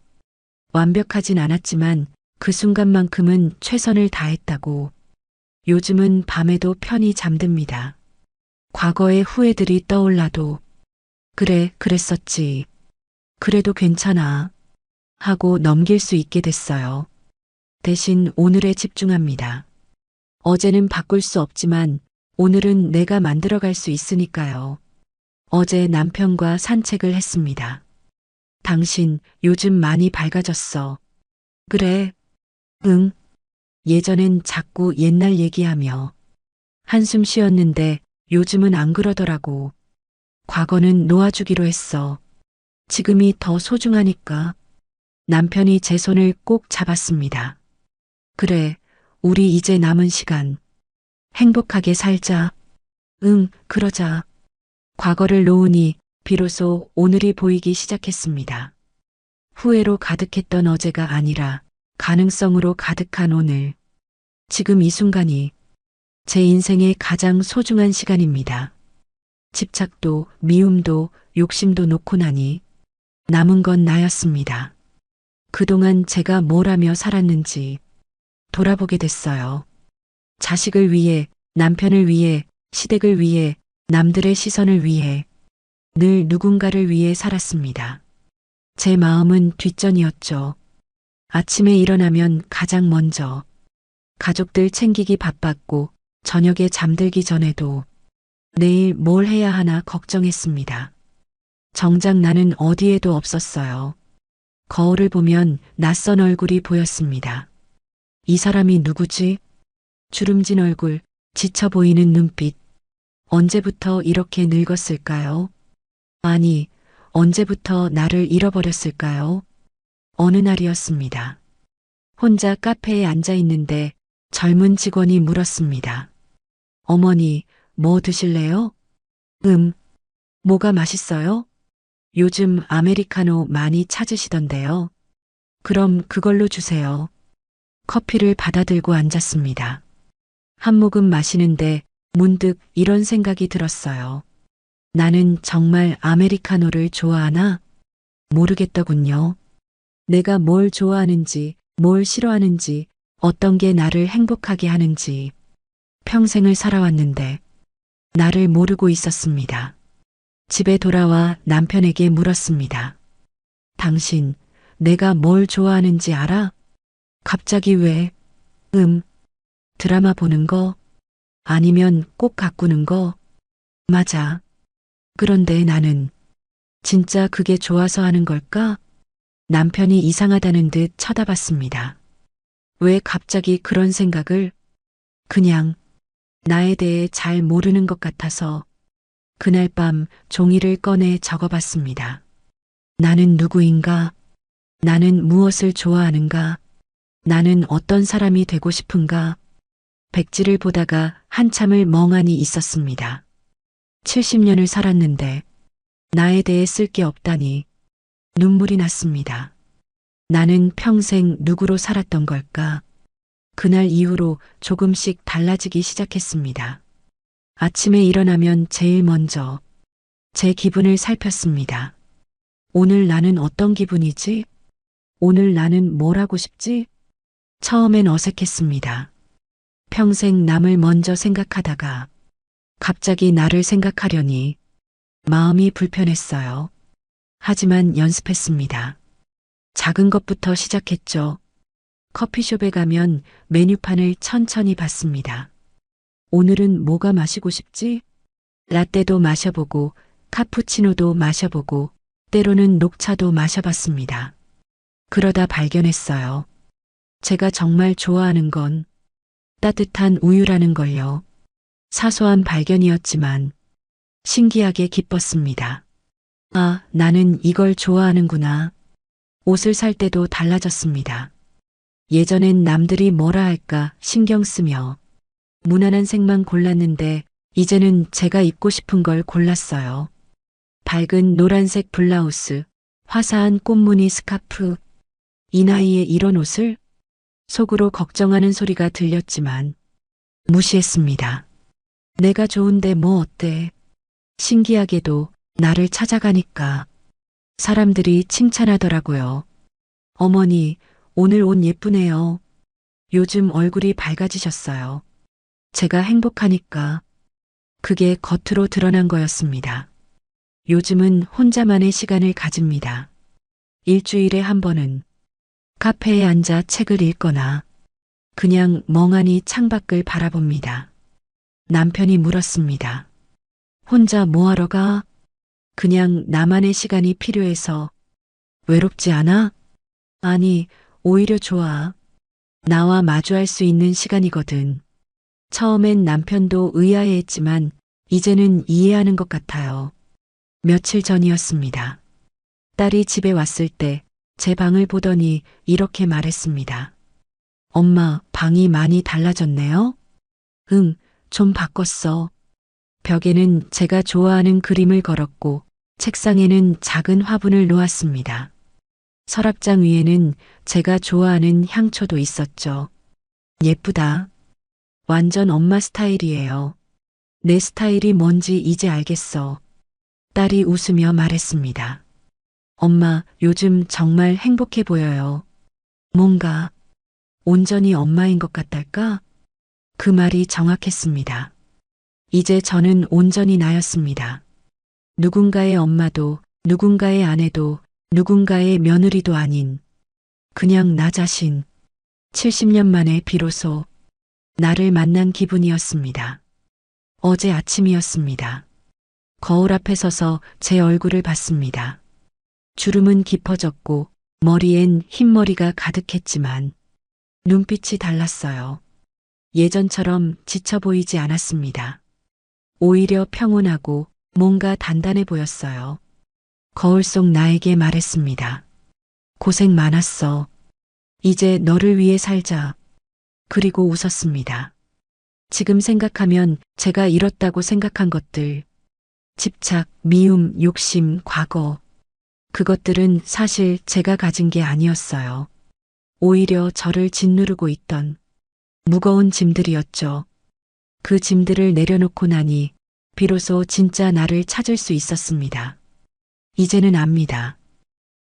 완벽하진 않았지만 그 순간만큼은 최선을 다했다고. 요즘은 밤에도 편히 잠듭니다. 과거의 후회들이 떠올라도 그래, 그랬었지. 그래도 괜찮아. 하고 넘길 수 있게 됐어요. 대신 오늘에 집중합니다. 어제는 바꿀 수 없지만 오늘은 내가 만들어갈 수 있으니까요. 어제 남편과 산책을 했습니다. 당신 요즘 많이 밝아졌어. 그래? 응. 예전엔 자꾸 옛날 얘기하며 한숨 쉬었는데 요즘은 안 그러더라고. 과거는 놓아주기로 했어. 지금이 더 소중하니까. 남편이 제 손을 꼭 잡았습니다. 그래, 우리 이제 남은 시간 행복하게 살자. 응, 그러자. 과거를 놓으니 비로소 오늘이 보이기 시작했습니다. 후회로 가득했던 어제가 아니라 가능성으로 가득한 오늘. 지금 이 순간이 제 인생의 가장 소중한 시간입니다. 집착도, 미움도, 욕심도 놓고 나니 남은 건 나였습니다. 그동안 제가 뭘 하며 살았는지 돌아보게 됐어요. 자식을 위해, 남편을 위해, 시댁을 위해, 남들의 시선을 위해, 늘 누군가를 위해 살았습니다. 제 마음은 뒷전이었죠. 아침에 일어나면 가장 먼저 가족들 챙기기 바빴고 저녁에 잠들기 전에도 내일 뭘 해야 하나 걱정했습니다. 정작 나는 어디에도 없었어요. 거울을 보면 낯선 얼굴이 보였습니다. 이 사람이 누구지? 주름진 얼굴, 지쳐 보이는 눈빛. 언제부터 이렇게 늙었을까요? 아니, 언제부터 나를 잃어버렸을까요? 어느 날이었습니다. 혼자 카페에 앉아 있는데 젊은 직원이 물었습니다. 어머니, 뭐 드실래요? 뭐가 맛있어요? 요즘 아메리카노 많이 찾으시던데요. 그럼 그걸로 주세요. 커피를 받아들고 앉았습니다. 한 모금 마시는데 문득 이런 생각이 들었어요. 나는 정말 아메리카노를 좋아하나? 모르겠더군요. 내가 뭘 좋아하는지, 뭘 싫어하는지, 어떤 게 나를 행복하게 하는지 평생을 살아왔는데 나를 모르고 있었습니다. 집에 돌아와 남편에게 물었습니다. 당신, 내가 뭘 좋아하는지 알아? 갑자기 왜? 드라마 보는 거? 아니면 꼭 가꾸는 거? 맞아. 그런데 나는 진짜 그게 좋아서 하는 걸까? 남편이 이상하다는 듯 쳐다봤습니다. 왜 갑자기 그런 생각을? 그냥 나에 대해 잘 모르는 것 같아서 그날 밤 종이를 꺼내 적어봤습니다. 나는 누구인가? 나는 무엇을 좋아하는가? 나는 어떤 사람이 되고 싶은가? 백지를 보다가 한참을 멍하니 있었습니다. 70년을 살았는데 나에 대해 쓸 게 없다니 눈물이 났습니다. 나는 평생 누구로 살았던 걸까? 그날 이후로 조금씩 달라지기 시작했습니다. 아침에 일어나면 제일 먼저 제 기분을 살폈습니다. 오늘 나는 어떤 기분이지? 오늘 나는 뭘 하고 싶지? 처음엔 어색했습니다. 평생 남을 먼저 생각하다가 갑자기 나를 생각하려니 마음이 불편했어요. 하지만 연습했습니다. 작은 것부터 시작했죠. 커피숍에 가면 메뉴판을 천천히 봤습니다. 오늘은 뭐가 마시고 싶지? 라떼도 마셔보고 카푸치노도 마셔보고 때로는 녹차도 마셔봤습니다. 그러다 발견했어요. 제가 정말 좋아하는 건 따뜻한 우유라는 걸요. 사소한 발견이었지만 신기하게 기뻤습니다. 아, 나는 이걸 좋아하는구나. 옷을 살 때도 달라졌습니다. 예전엔 남들이 뭐라 할까 신경 쓰며 무난한 색만 골랐는데 이제는 제가 입고 싶은 걸 골랐어요. 밝은 노란색 블라우스, 화사한 꽃무늬 스카프. 이 나이에 이런 옷을? 속으로 걱정하는 소리가 들렸지만 무시했습니다. 내가 좋은데 뭐 어때? 신기하게도 나를 찾아가니까 사람들이 칭찬하더라고요. 어머니, 오늘 옷 예쁘네요. 요즘 얼굴이 밝아지셨어요. 제가 행복하니까 그게 겉으로 드러난 거였습니다. 요즘은 혼자만의 시간을 가집니다. 일주일에 한 번은 카페에 앉아 책을 읽거나 그냥 멍하니 창밖을 바라봅니다. 남편이 물었습니다. 혼자 뭐하러 가? 그냥 나만의 시간이 필요해서. 외롭지 않아? 아니, 오히려 좋아. 나와 마주할 수 있는 시간이거든. 처음엔 남편도 의아해했지만 이제는 이해하는 것 같아요. 며칠 전이었습니다. 딸이 집에 왔을 때 제 방을 보더니 이렇게 말했습니다. 엄마, 방이 많이 달라졌네요? 응, 좀 바꿨어. 벽에는 제가 좋아하는 그림을 걸었고 책상에는 작은 화분을 놓았습니다. 서랍장 위에는 제가 좋아하는 향초도 있었죠. 예쁘다. 완전 엄마 스타일이에요. 내 스타일이 뭔지 이제 알겠어. 딸이 웃으며 말했습니다. 엄마, 요즘 정말 행복해 보여요. 뭔가 온전히 엄마인 것 같달까? 그 말이 정확했습니다. 이제 저는 온전히 나였습니다. 누군가의 엄마도, 누군가의 아내도, 누군가의 며느리도 아닌 그냥 나 자신. 70년 만에 비로소 나를 만난 기분이었습니다. 어제 아침이었습니다. 거울 앞에 서서 제 얼굴을 봤습니다. 주름은 깊어졌고 머리엔 흰머리가 가득했지만 눈빛이 달랐어요. 예전처럼 지쳐 보이지 않았습니다. 오히려 평온하고 뭔가 단단해 보였어요. 거울 속 나에게 말했습니다. 고생 많았어. 이제 너를 위해 살자. 그리고 웃었습니다. 지금 생각하면 제가 잃었다고 생각한 것들, 집착, 미움, 욕심, 과거, 그것들은 사실 제가 가진 게 아니었어요. 오히려 저를 짓누르고 있던 무거운 짐들이었죠. 그 짐들을 내려놓고 나니 비로소 진짜 나를 찾을 수 있었습니다. 이제는 압니다.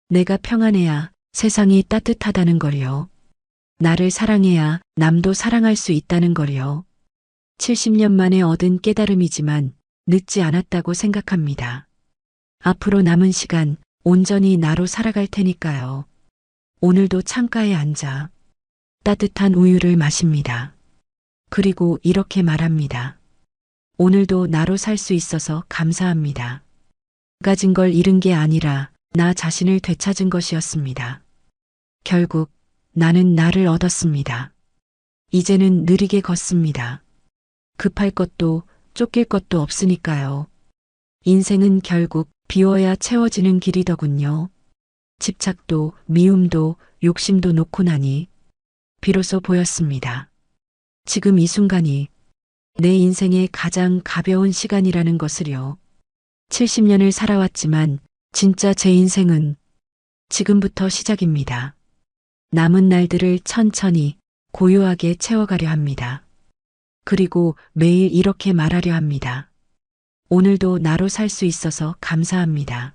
내가 평안해야 세상이 따뜻하다는 걸요. 나를 사랑해야 남도 사랑할 수 있다는 걸요. 70년 만에 얻은 깨달음이지만 늦지 않았다고 생각합니다. 앞으로 남은 시간 온전히 나로 살아갈 테니까요. 오늘도 창가에 앉아 따뜻한 우유를 마십니다. 그리고 이렇게 말합니다. 오늘도 나로 살 수 있어서 감사합니다. 가진 걸 잃은 게 아니라 나 자신을 되찾은 것이었습니다. 결국 나는 나를 얻었습니다. 이제는 느리게 걷습니다. 급할 것도 쫓길 것도 없으니까요. 인생은 결국 비워야 채워지는 길이더군요. 집착도 미움도 욕심도 놓고 나니 비로소 보였습니다. 지금 이 순간이 내 인생의 가장 가벼운 시간이라는 것을요. 70년을 살아왔지만 진짜 제 인생은 지금부터 시작입니다. 남은 날들을 천천히 고요하게 채워가려 합니다. 그리고 매일 이렇게 말하려 합니다. 오늘도 나로 살 수 있어서 감사합니다.